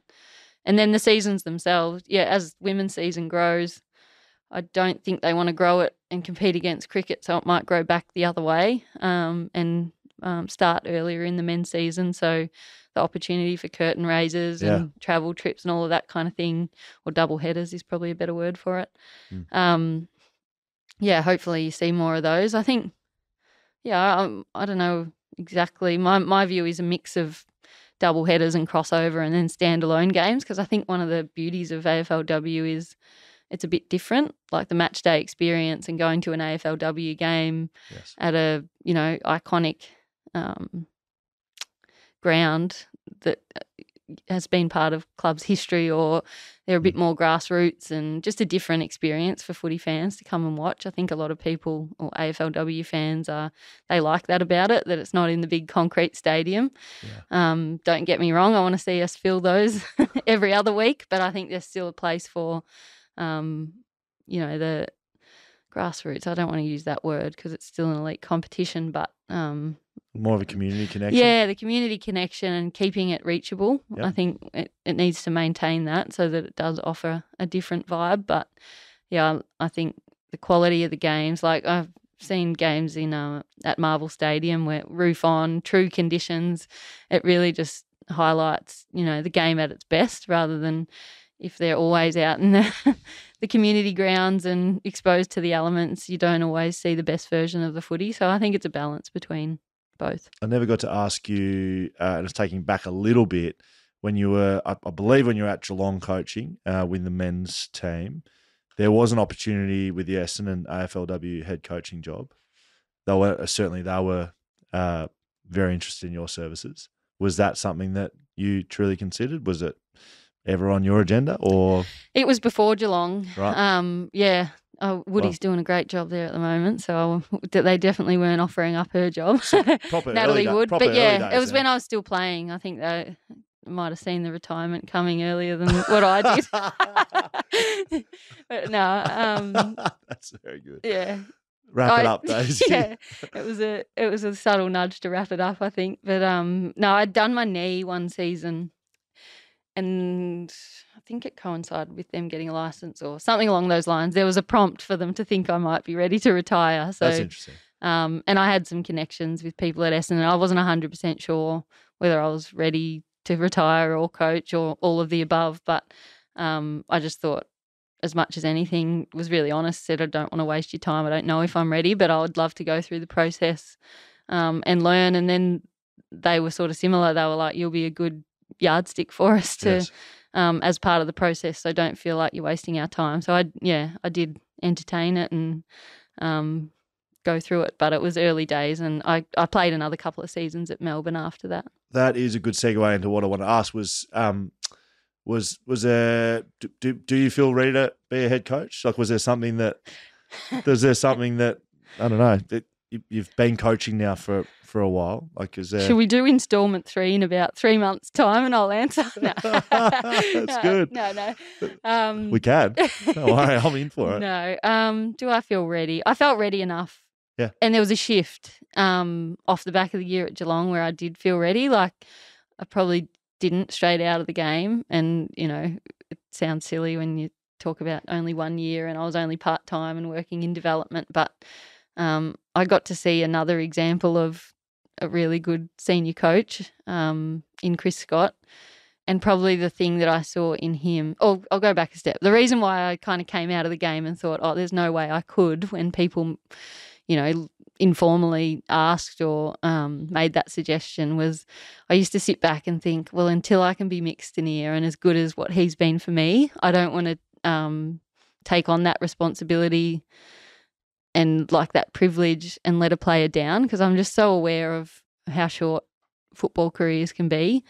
And then the seasons themselves, as women's season grows, I don't think they want to grow it and compete against cricket. So it might grow back the other way and start earlier in the men's season. So the opportunity for curtain raises and travel trips and all of that kind of thing, or double headers is probably a better word for it. Hopefully you see more of those. I think, I don't know exactly. My view is a mix of double headers and crossover and then standalone games, because I think one of the beauties of AFLW is it's a bit different, like the match day experience and going to an AFLW game at a, iconic ground that has been part of club's history, or they're a bit more grassroots and just a different experience for footy fans to come and watch. I think a lot of people, or AFLW fans, they like that about it, that it's not in the big concrete stadium. Don't get me wrong, I want to see us fill those every other week, but I think there's still a place for the grassroots. I don't want to use that word because it's still an elite competition, but more of a community connection. Yeah, the community connection and keeping it reachable. I think it needs to maintain that so that it does offer a different vibe. But I think the quality of the games, like I've seen games in at Marvel Stadium where roof on, true conditions, it really just highlights, the game at its best, rather than if they're always out in the community grounds and exposed to the elements, you don't always see the best version of the footy. So I think it's a balance between both. I never got to ask you, and it's taking back a little bit, when you were, I believe when you were at Geelong coaching with the men's team, there was an opportunity with the Essendon AFLW head coaching job. They were very interested in your services. Was that something that you truly considered? Was it ever on your agenda, or? It was before Geelong. Right. Woody's doing a great job there at the moment, so they definitely weren't offering up her job. Natalie would. But it was when I was still playing. I think they might have seen the retirement coming earlier than what I did. But no. That's very good. Yeah. Wrap it up, Daisy. Yeah, it was a subtle nudge to wrap it up, I think. But no, I'd done my knee one season, and I think it coincided with them getting a license or something along those lines. There was a prompt for them to think I might be ready to retire. So that's interesting. And I had some connections with people at Essendon. I wasn't 100% sure whether I was ready to retire or coach or all of the above, but I just thought, as much as anything, was really honest, said I don't want to waste your time. I don't know if I'm ready, but I would love to go through the process and learn. And then they were sort of similar. They were like, you'll be a good yardstick for us to as part of the process, so don't feel like you're wasting our time. So I did entertain it and go through it, but it was early days, and I played another couple of seasons at Melbourne after that. That is a good segue into what I want to ask was there, do you feel ready to be a head coach? Like, was there something that I don't know, that you've been coaching now for a while? Like, is there? Should we do installment 3 in about 3 months' time and I'll answer? No. That's good. No. We can. Don't worry, I'm in for it. No. Do I feel ready? I felt ready enough. Yeah. And there was a shift off the back of the year at Geelong where I did feel ready. Like, I probably didn't straight out of the game, and it sounds silly when you talk about only 1 year and I was only part-time and working in development, but I got to see another example of a really good senior coach in Chris Scott. And probably the thing that I saw in him, I'll go back a step. The reason why I kind of came out of the game and thought, there's no way I could, when people, informally asked or made that suggestion, was I used to sit back and think, well, until I can be mixed in here and as good as what he's been for me, I don't want to take on that responsibility and like that privilege and let a player down, because I'm just so aware of how short football careers can be.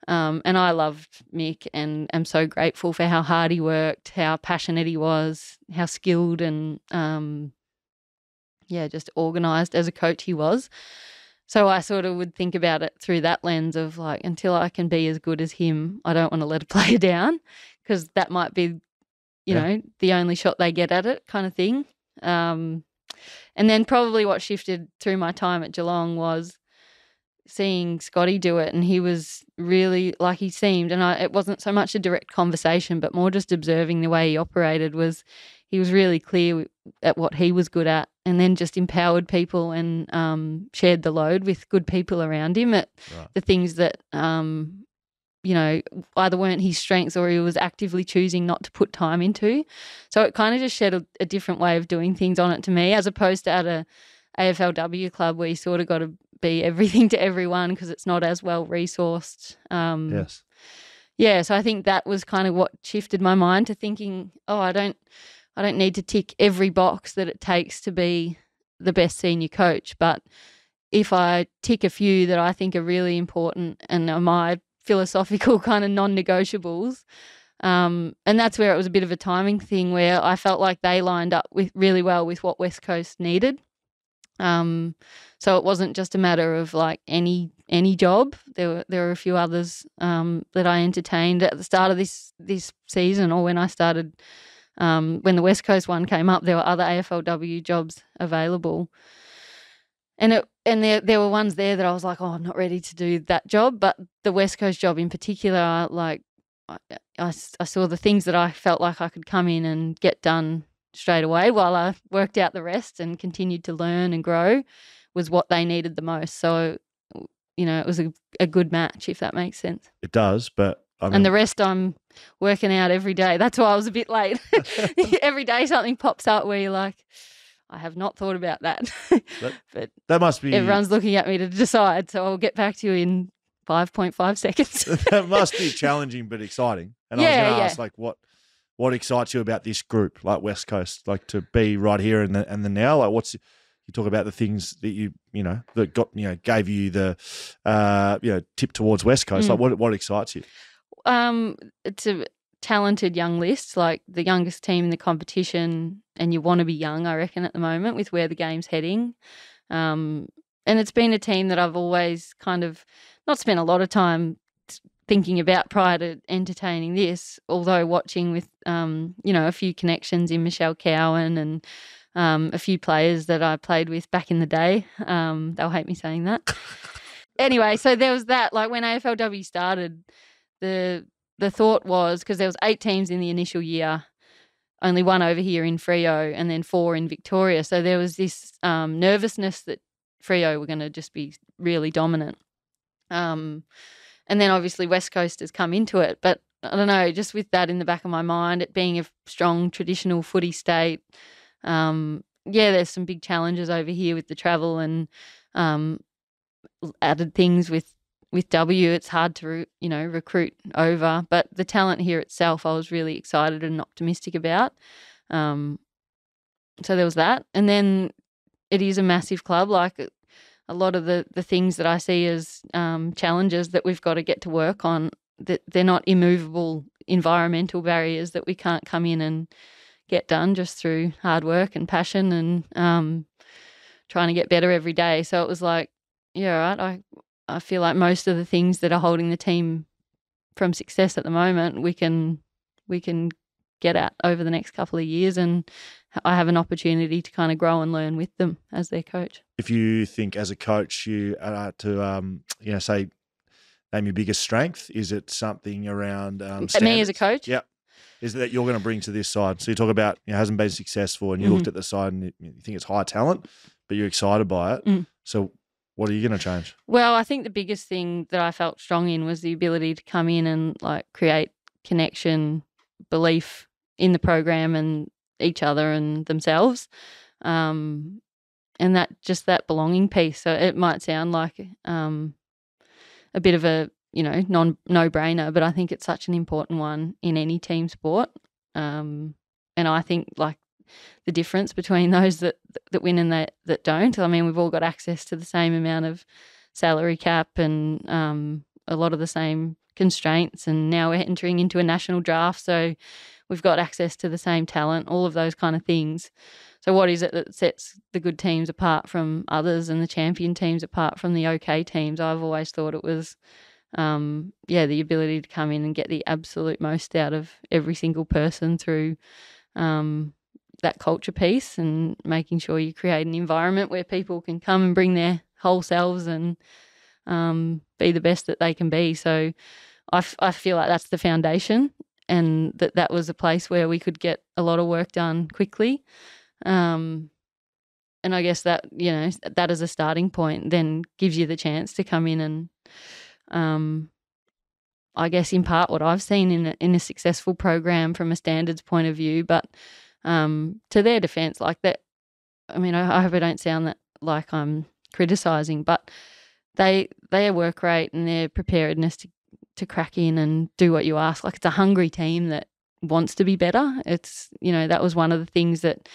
And I loved Mick and am so grateful for how hard he worked, how passionate he was, how skilled and, just organised as a coach he was. So I sort of would think about it through that lens of like, until I can be as good as him, I don't want to let a player down, because that might be, the only shot they get at it kind of thing. And then probably what shifted through my time at Geelong was seeing Scotty do it, and he was really, like he seemed, and it wasn't so much a direct conversation but more just observing the way he operated, was he was really clear at what he was good at, and then just empowered people and shared the load with good people around him at the things that either weren't his strengths or he was actively choosing not to put time into. So it kind of just shed a different way of doing things on it to me, as opposed to at a AFLW club where you sort of got to be everything to everyone because it's not as well resourced. Yes. Yeah, so I think that was kind of what shifted my mind to thinking, I don't need to tick every box that it takes to be the best senior coach, but if I tick a few that I think are really important and are my philosophical kind of non-negotiables, and that's where it was a bit of a timing thing, where I felt like they lined up with really well with what West Coast needed. So it wasn't just a matter of like any job. There were a few others that I entertained at the start of this season, or when I started. When the West Coast one came up, there were other AFLW jobs available, and there were ones there that I was like, I'm not ready to do that job. But the West Coast job in particular, like I saw the things that I felt like I could come in and get done straight away while I worked out the rest and continued to learn and grow, was what they needed the most. So, it was a good match, if that makes sense. It does, but and the rest I'm working out every day. That's why I was a bit late. Every day something pops up where you're like, I have not thought about that. But that must be... Everyone's looking at me to decide, so I'll get back to you in 5.5 seconds. That must be challenging but exciting. And I was going to ask, like, what excites you about this group, like West Coast, like to be right here and the now? Like, you talk about the things that that got gave you the tip towards West Coast. Like, what excites you? It's a talented young list, like the youngest team in the competition, and you want to be young, I reckon, at the moment with where the game's heading. And it's been a team that I've always kind of not spent a lot of time thinking about prior to entertaining this, although watching with, a few connections in Michelle Cowan and a few players that I played with back in the day. They'll hate me saying that. Anyway, so there was that. Like when AFLW started, the thought was, because there was 8 teams in the initial year, only 1 over here in Freo and then 4 in Victoria. So there was this nervousness that Freo were going to just be really dominant. And then obviously West Coast has come into it. But I don't know, just with that in the back of my mind, it being a strong traditional footy state, there's some big challenges over here with the travel and added things with W. It's hard to, recruit over. But the talent here itself I was really excited and optimistic about. So there was that. And then it is a massive club. Like a lot of the things that I see as challenges that we've got to get to work on, that they're not immovable environmental barriers that we can't come in and get done just through hard work and passion and trying to get better every day. So it was like, right, I feel like most of the things that are holding the team from success at the moment, we can get at over the next couple of years, and I have an opportunity to kind of grow and learn with them as their coach. If you think as a coach you are to, say, name your biggest strength, is it something around standards? Me as a coach? Yep. is that you're going to bring to this side? So you talk about hasn't been successful, and you looked at the side and you think it's high talent, but you're excited by it. So what are you going to change? Well, I think the biggest thing that I felt strong in was the ability to come in and like create connection, belief in the program and each other and themselves. And that belonging piece. So it might sound like a bit of a no-brainer, but I think it's such an important one in any team sport. And I think like the difference between those that win and that don't. I mean, we've all got access to the same amount of salary cap and a lot of the same constraints, and now we're entering into a national draft, so we've got access to the same talent, all of those kind of things. So what is it that sets the good teams apart from others and the champion teams apart from the okay teams? I've always thought it was, the ability to come in and get the absolute most out of every single person through that culture piece and making sure you create an environment where people can come and bring their whole selves and be the best that they can be. So I feel like that's the foundation, and that was a place where we could get a lot of work done quickly. And I guess that, that as a starting point then gives you the chance to come in and I guess impart what I've seen in a successful program from a standards point of view. But to their defence, like that, I mean, I hope I don't sound that like I'm criticising, but their work rate and their preparedness to crack in and do what you ask, like it's a hungry team that wants to be better. It's, that was one of the things that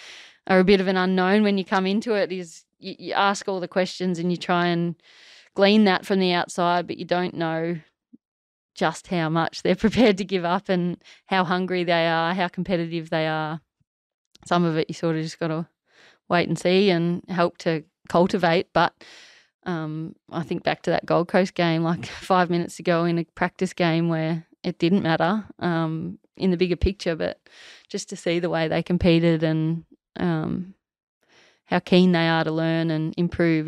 are a bit of an unknown when you come into it, is you ask all the questions and you try and glean that from the outside, but you don't know just how much they're prepared to give up and how hungry they are, how competitive they are. Some of it you sort of just got to wait and see and help to cultivate. But I think back to that Gold Coast game like 5 minutes ago in a practice game where it didn't matter in the bigger picture, but just to see the way they competed and how keen they are to learn and improve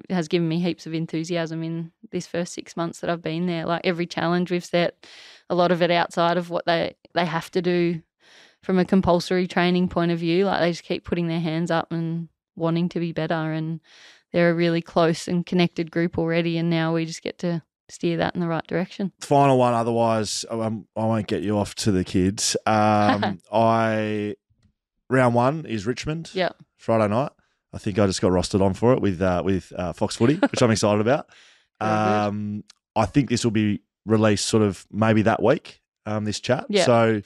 has given me heaps of enthusiasm in this first 6 months that I've been there. Like every challenge we've set, a lot of it outside of what they have to do from a compulsory training point of view. Like they just keep putting their hands up and wanting to be better, and they're a really close and connected group already, and now we just get to steer that in the right direction. Final one, otherwise I won't get you off to the kids. Round one is Richmond. Yeah. Friday night. I think I just got rostered on for it with Fox Footy, which I'm excited about. I think this will be released sort of maybe that week, this chat. Yeah. So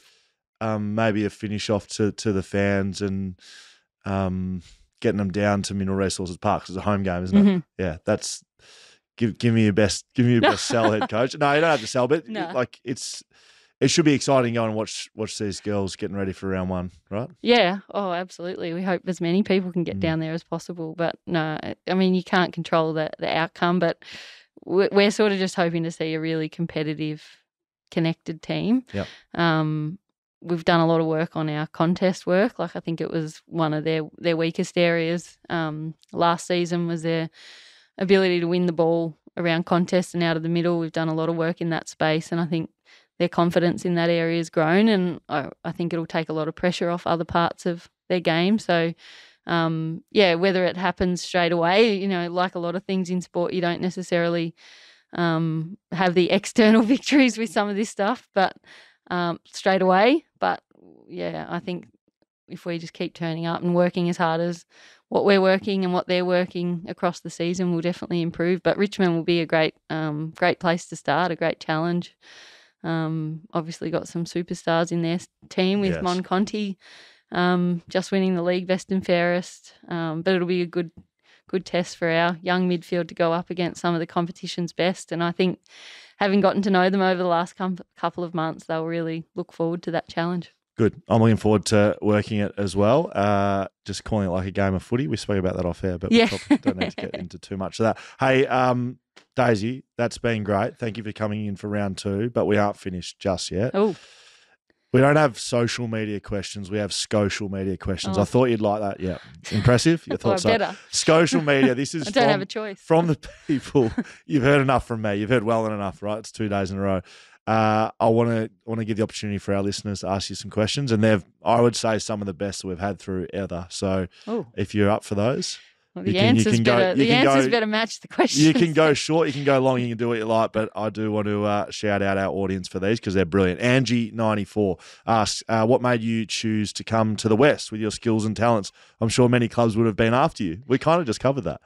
maybe a finish off to the fans and getting them down to Mineral Resources Park, 'cause it's a home game, isn't it? Yeah, that's give me your best sell, head coach. No, you don't have to sell, but it should be exciting going and watch these girls getting ready for round one, right? Yeah. Oh, absolutely. We hope as many people can get down there as possible. But no, I mean, you can't control the outcome, but we're sort of just hoping to see a really competitive, connected team. Yep. We've done a lot of work on our contest work. Like I think it was one of their weakest areas last season was their ability to win the ball around contests and out of the middle. We've done a lot of work in that space, and I think their confidence in that area has grown, and I think it'll take a lot of pressure off other parts of their game. So, whether it happens straight away, like a lot of things in sport, you don't necessarily have the external victories with some of this stuff, but straight away. But, yeah, I think if we just keep turning up and working as hard as what we're working and what they're working across the season, we'll definitely improve. But Richmond will be a great place to start, a great challenge. Obviously got some superstars in their team with Mon Conti just winning the league best and fairest. But it'll be a good test for our young midfield to go up against some of the competition's best. And I think having gotten to know them over the last couple of months, they'll really look forward to that challenge. Good. I'm looking forward to working it as well. Just calling it like a game of footy. We spoke about that off air, but we probably don't need to get into too much of that. Hey, Daisy, that's been great. Thank you for coming in for round two, but we aren't finished just yet. Oh. We don't have social media questions. We have social media questions. Oh. I thought you'd like that. Yeah. Impressive? You thought so? Better. Social media. This is I don't have a choice. From the people. You've heard enough from me. You've heard well enough, right? It's 2 days in a row. I want to give the opportunity for our listeners to ask you some questions, and I would say, some of the best that we've had through ever. So if you're up for those. Well, the answers better match the questions. You can go short, you can go long, you can do what you like, but I do want to shout out our audience for these because they're brilliant. Angie94 asks, what made you choose to come to the West with your skills and talents? I'm sure many clubs would have been after you. We kind of just covered that.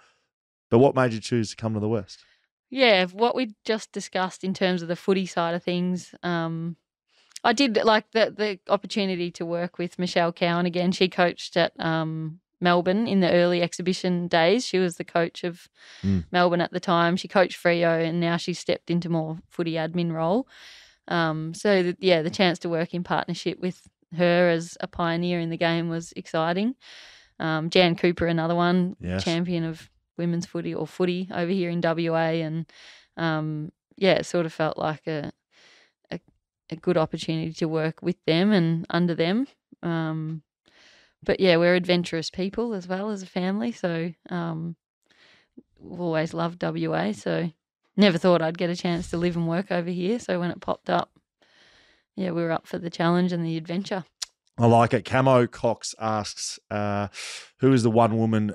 But what made you choose to come to the West? Yeah, what we just discussed in terms of the footy side of things. I did like the opportunity to work with Michelle Cowan again. She coached at Melbourne in the early exhibition days. She was the coach of Melbourne at the time. She coached Freo, and now she's stepped into more footy admin role. The chance to work in partnership with her as a pioneer in the game was exciting. Jan Cooper, another one, champion of women's footy or footy over here in WA, and it sort of felt like a good opportunity to work with them and under them. But yeah, we're adventurous people as well as a family, so we've always loved WA. So never thought I'd get a chance to live and work over here. So when it popped up, we were up for the challenge and the adventure. I like it. Camo Cox asks, who is the one woman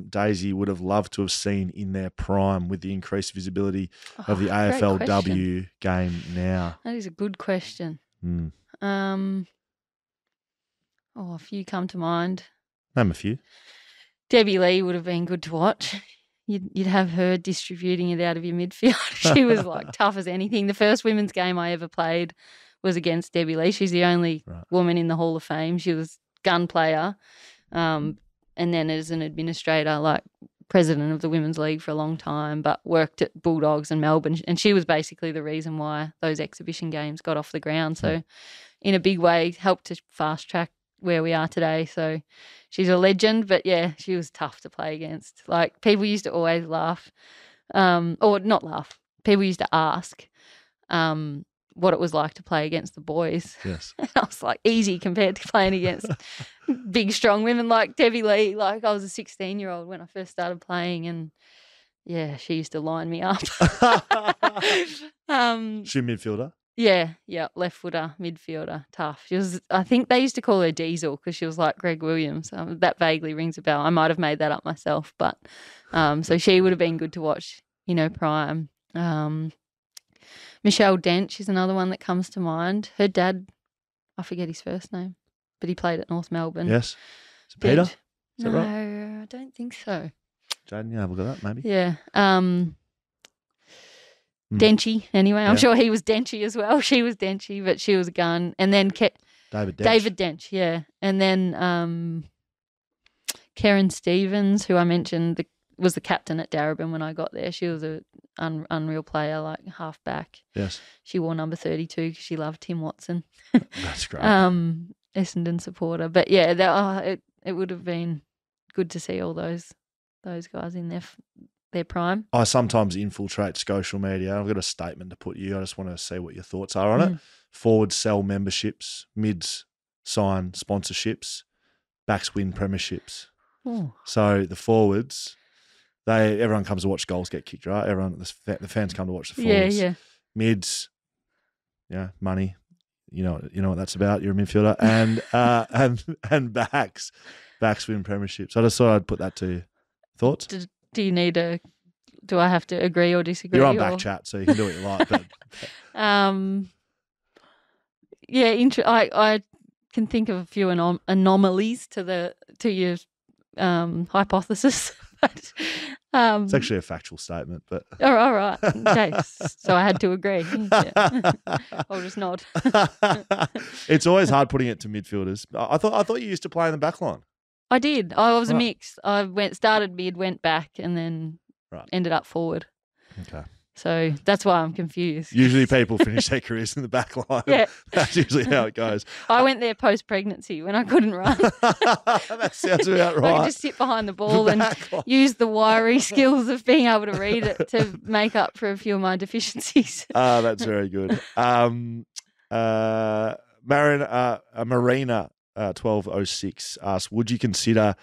Daisy would have loved to have seen in their prime with the increased visibility of the AFLW game now? That is a good question. A few come to mind. Name a few. Debbie Lee would have been good to watch. You'd have her distributing it out of your midfield. She was like tough as anything. The first women's game I ever played was against Debbie Lee. She's the only woman in the Hall of Fame. She was gun player, and then as an administrator, like president of the Women's League for a long time, but worked at Bulldogs and Melbourne. And she was basically the reason why those exhibition games got off the ground. So in a big way, helped to fast track where we are today. So she's a legend, but yeah, she was tough to play against. Like people used to always laugh, or not laugh. People used to ask what it was like to play against the boys. Yes. And I was like, easy compared to playing against big, strong women like Debbie Lee. Like I was a 16-year-old when I first started playing, and yeah, she used to line me up. She midfielder? Yeah, left footer, midfielder, tough. She was. I think they used to call her Diesel because she was like Greg Williams. That vaguely rings a bell. I might have made that up myself, but so she would have been good to watch, prime. Michelle Dent, she's another one that comes to mind. Her dad, I forget his first name, but he played at North Melbourne. Yes. Is it Peter? Is that right? No, I don't think so. Jaiden, have a look at that, maybe. Yeah. Denchy, anyway. I'm sure he was Denchy as well. She was Denchy, but she was a gun. And then David Dench, yeah. And then Karen Stevens, who I mentioned, was the captain at Darebin when I got there. She was an unreal player, like half back. Yes. She wore number 32 because she loved Tim Watson. That's great. Essendon supporter. But yeah, it would have been good to see all those guys in their prime. I sometimes infiltrate social media. I've got a statement to put you. I just want to see what your thoughts are on it. Forwards sell memberships, mids sign sponsorships, backs win premierships. Ooh. So the forwards, everyone comes to watch goals get kicked, right? The fans come to watch the forwards. Yeah. Mids, money. You know what that's about. You're a midfielder, and backs win premierships. I just thought I'd put that to you. Thoughts? Do you need do I have to agree or disagree? You're on BackChat, so you can do what you like. But I can think of a few anomalies to your hypothesis. But, it's actually a factual statement, but all right. Okay, so I had to agree. Yeah. I'll just nod. It's always hard putting it to midfielders. I thought you used to play in the back line. I did. I was a mix. I started mid, went back, and then ended up forward. Okay. So that's why I'm confused. Usually people finish their careers in the back line. Yeah. That's usually how it goes. I went there post-pregnancy when I couldn't run. That sounds about right. I could just sit behind the ball and use the wiry skills of being able to read it to make up for a few of my deficiencies. That's very good. Marina 1206 asks, would you consider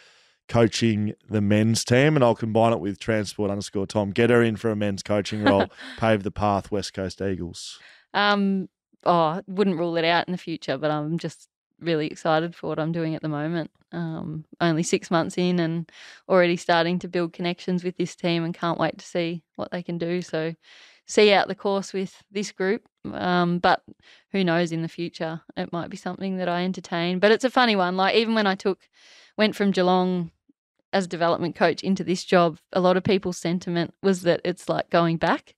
coaching the men's team? And I'll combine it with transport_Tom. Get her in for a men's coaching role. Pave the path, West Coast Eagles. Wouldn't rule it out in the future, but I'm just really excited for what I'm doing at the moment. Only 6 months in and already starting to build connections with this team and can't wait to see what they can do. So see out the course with this group. But who knows, in the future it might be something that I entertain. But it's a funny one. Like, even when I went from Geelong as development coach into this job, a lot of people's sentiment was that it's like going back.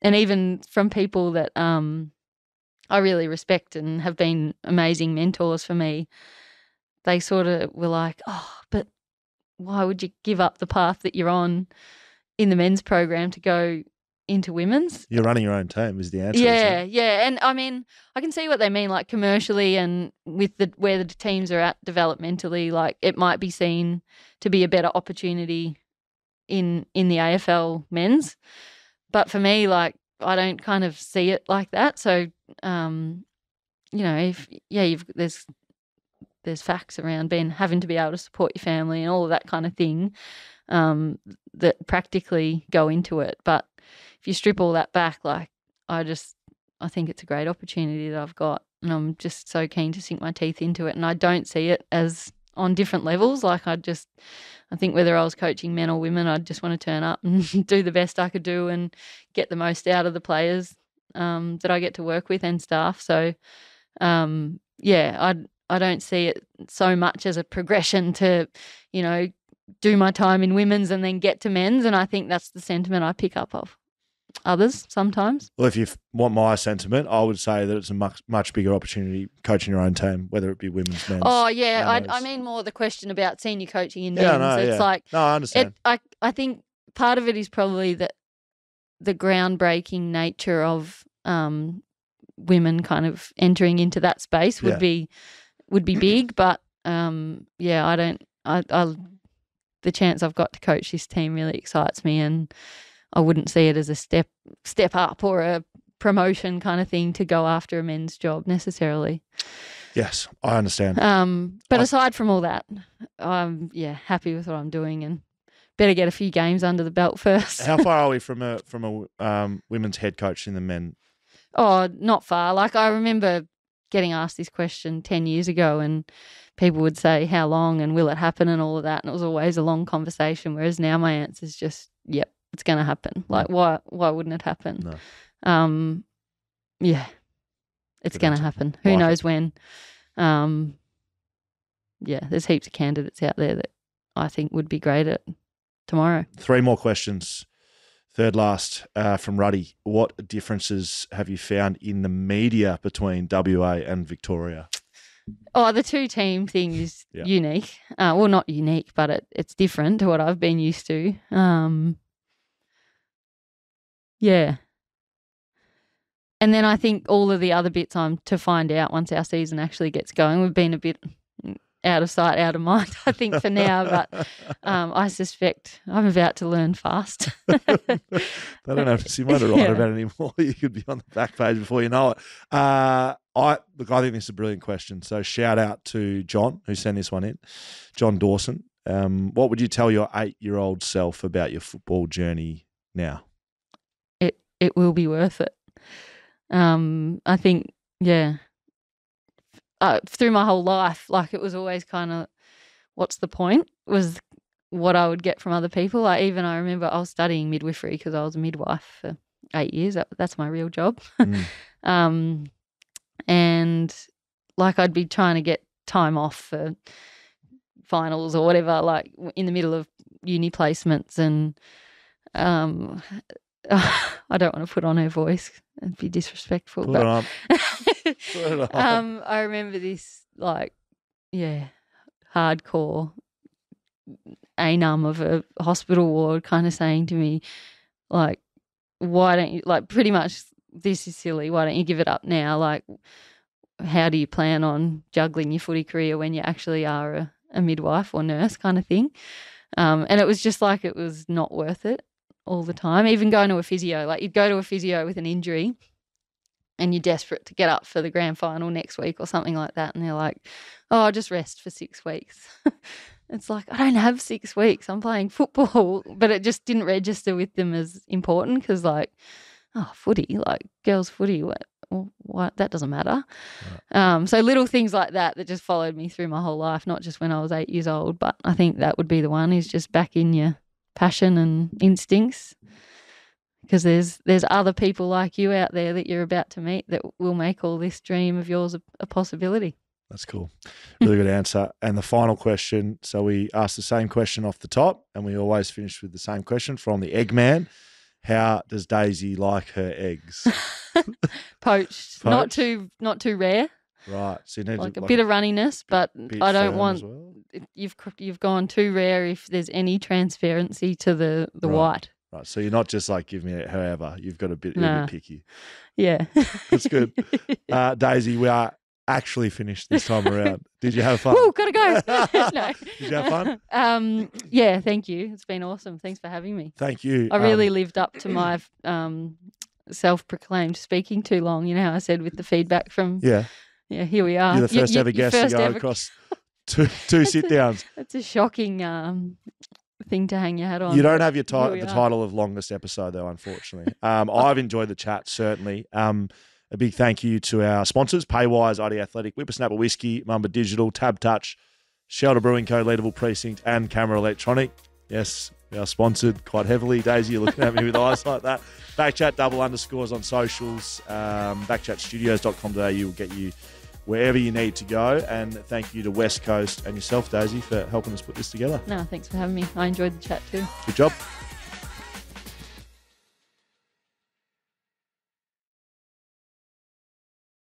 And even from people that I really respect and have been amazing mentors for me, they sort of were like, oh, but why would you give up the path that you're on in the men's program to go into women's? You're running your own team is the answer. Yeah, yeah. And I mean, I can see what they mean, like commercially and with where the teams are at developmentally, like it might be seen to be a better opportunity in the AFL men's. But for me, like, I don't kind of see it like that. So, there's facts around having to be able to support your family and all of that kind of thing that practically go into it. But if you strip all that back, like, I think it's a great opportunity that I've got, and I'm just so keen to sink my teeth into it. And I don't see it as on different levels. Like, I think whether I was coaching men or women, I'd just want to turn up and do the best I could do and get the most out of the players that I get to work with and staff. So, I don't see it so much as a progression to, do my time in women's and then get to men's. And I think that's the sentiment I pick up of others sometimes. Well, if you want my sentiment, I would say that it's a much bigger opportunity coaching your own team, whether it be women's, men's. Oh, yeah. I mean more the question about senior coaching in men's. No, I understand. I think part of it is probably that the groundbreaking nature of women kind of entering into that space would be big. But, the chance I've got to coach this team really excites me, and I wouldn't see it as a step up or a promotion kind of thing to go after a men's job necessarily. Yes, I understand. But aside from all that, I'm happy with what I'm doing and better get a few games under the belt first. How far are we from a women's head coach in the men? Oh, not far. Like, I remember getting asked this question 10 years ago, and people would say, how long and will it happen and all of that, and it was always a long conversation, whereas now my answer is just, yep, it's going to happen. Like, why wouldn't it happen? No. It's going to happen. Who knows when? There's heaps of candidates out there that I think would be great at tomorrow. 3 more questions. Third last from Ruddy. What differences have you found in the media between WA and Victoria? Oh, the 2-team thing is unique. Well, not unique, but it's different to what I've been used to. And then I think all of the other bits I'm to find out once our season actually gets going. We've been a bit out of sight, out of mind, I think, for now, but I suspect I'm about to learn fast. They don't have to see much to write about it anymore. You could be on the back page before you know it. I think this is a brilliant question. So shout out to John, who sent this one in, John Dawson. What would you tell your 8-year-old self about your football journey now? It will be worth it. I think, through my whole life, like, it was always kind of, what's the point, was what I would get from other people. Like, even I remember I was studying midwifery because I was a midwife for 8 years. That's my real job. And like, I'd be trying to get time off for finals or whatever, like in the middle of uni placements, and I don't want to put on her voice and be disrespectful. Put it on. I remember this, like, hardcore ANUM of a hospital ward kind of saying to me, like, why don't you, like, pretty much, this is silly, why don't you give it up now? Like, how do you plan on juggling your footy career when you actually are a midwife or nurse kind of thing? And it was just like, it was not worth it all the time. Even going to a physio, like, you'd go to a physio with an injury and you're desperate to get up for the grand final next week or something like that, and they're like, oh, just rest for 6 weeks. It's like, I don't have 6 weeks. I'm playing football. But it just didn't register with them as important because, like, oh, footy, like, girls' footy, well, what? That doesn't matter. Right. So little things like that just followed me through my whole life, not just when I was 8 years old, but I think that would be the one, is just back in your passion and instincts, because there's other people like you out there that you're about to meet that will make all this dream of yours a possibility. That's cool. Really good answer. And the final question, so we asked the same question off the top, and we always finish with the same question from the Eggman. How does Daisy like her eggs? Poached. Not too rare. Right. So you need like a bit of runniness, but I don't want well. you've gone too rare if there's any transparency to the Right. white. Right. So you're not just like giving it however. You've got a bit picky. Yeah. That's good. Daisy, we are actually finished this time around. Did you have fun? Woo, gotta go. No. Did you have fun? Yeah, thank you. It's been awesome. Thanks for having me. Thank you. I really lived up to my self-proclaimed speaking too long. You know how I said with the feedback from here we are. You're the first ever guest to go across two sit-downs. It's a shocking thing to hang your hat on. You don't have the title of longest episode though, unfortunately. I've enjoyed the chat, certainly. A big thank you to our sponsors, Paywise, ID Athletic, Whippersnapper Whisky, Mamba Digital, TABtouch, Shelter Brewing Co, Leadable Precinct, and Camera Electronic. Yes, we are sponsored quite heavily. Daisy, you're looking at me with eyes like that. BackChat __ on socials. BackChatstudios.com.au will get you wherever you need to go. And thank you to West Coast and yourself, Daisy, for helping us put this together. No, thanks for having me. I enjoyed the chat too. Good job.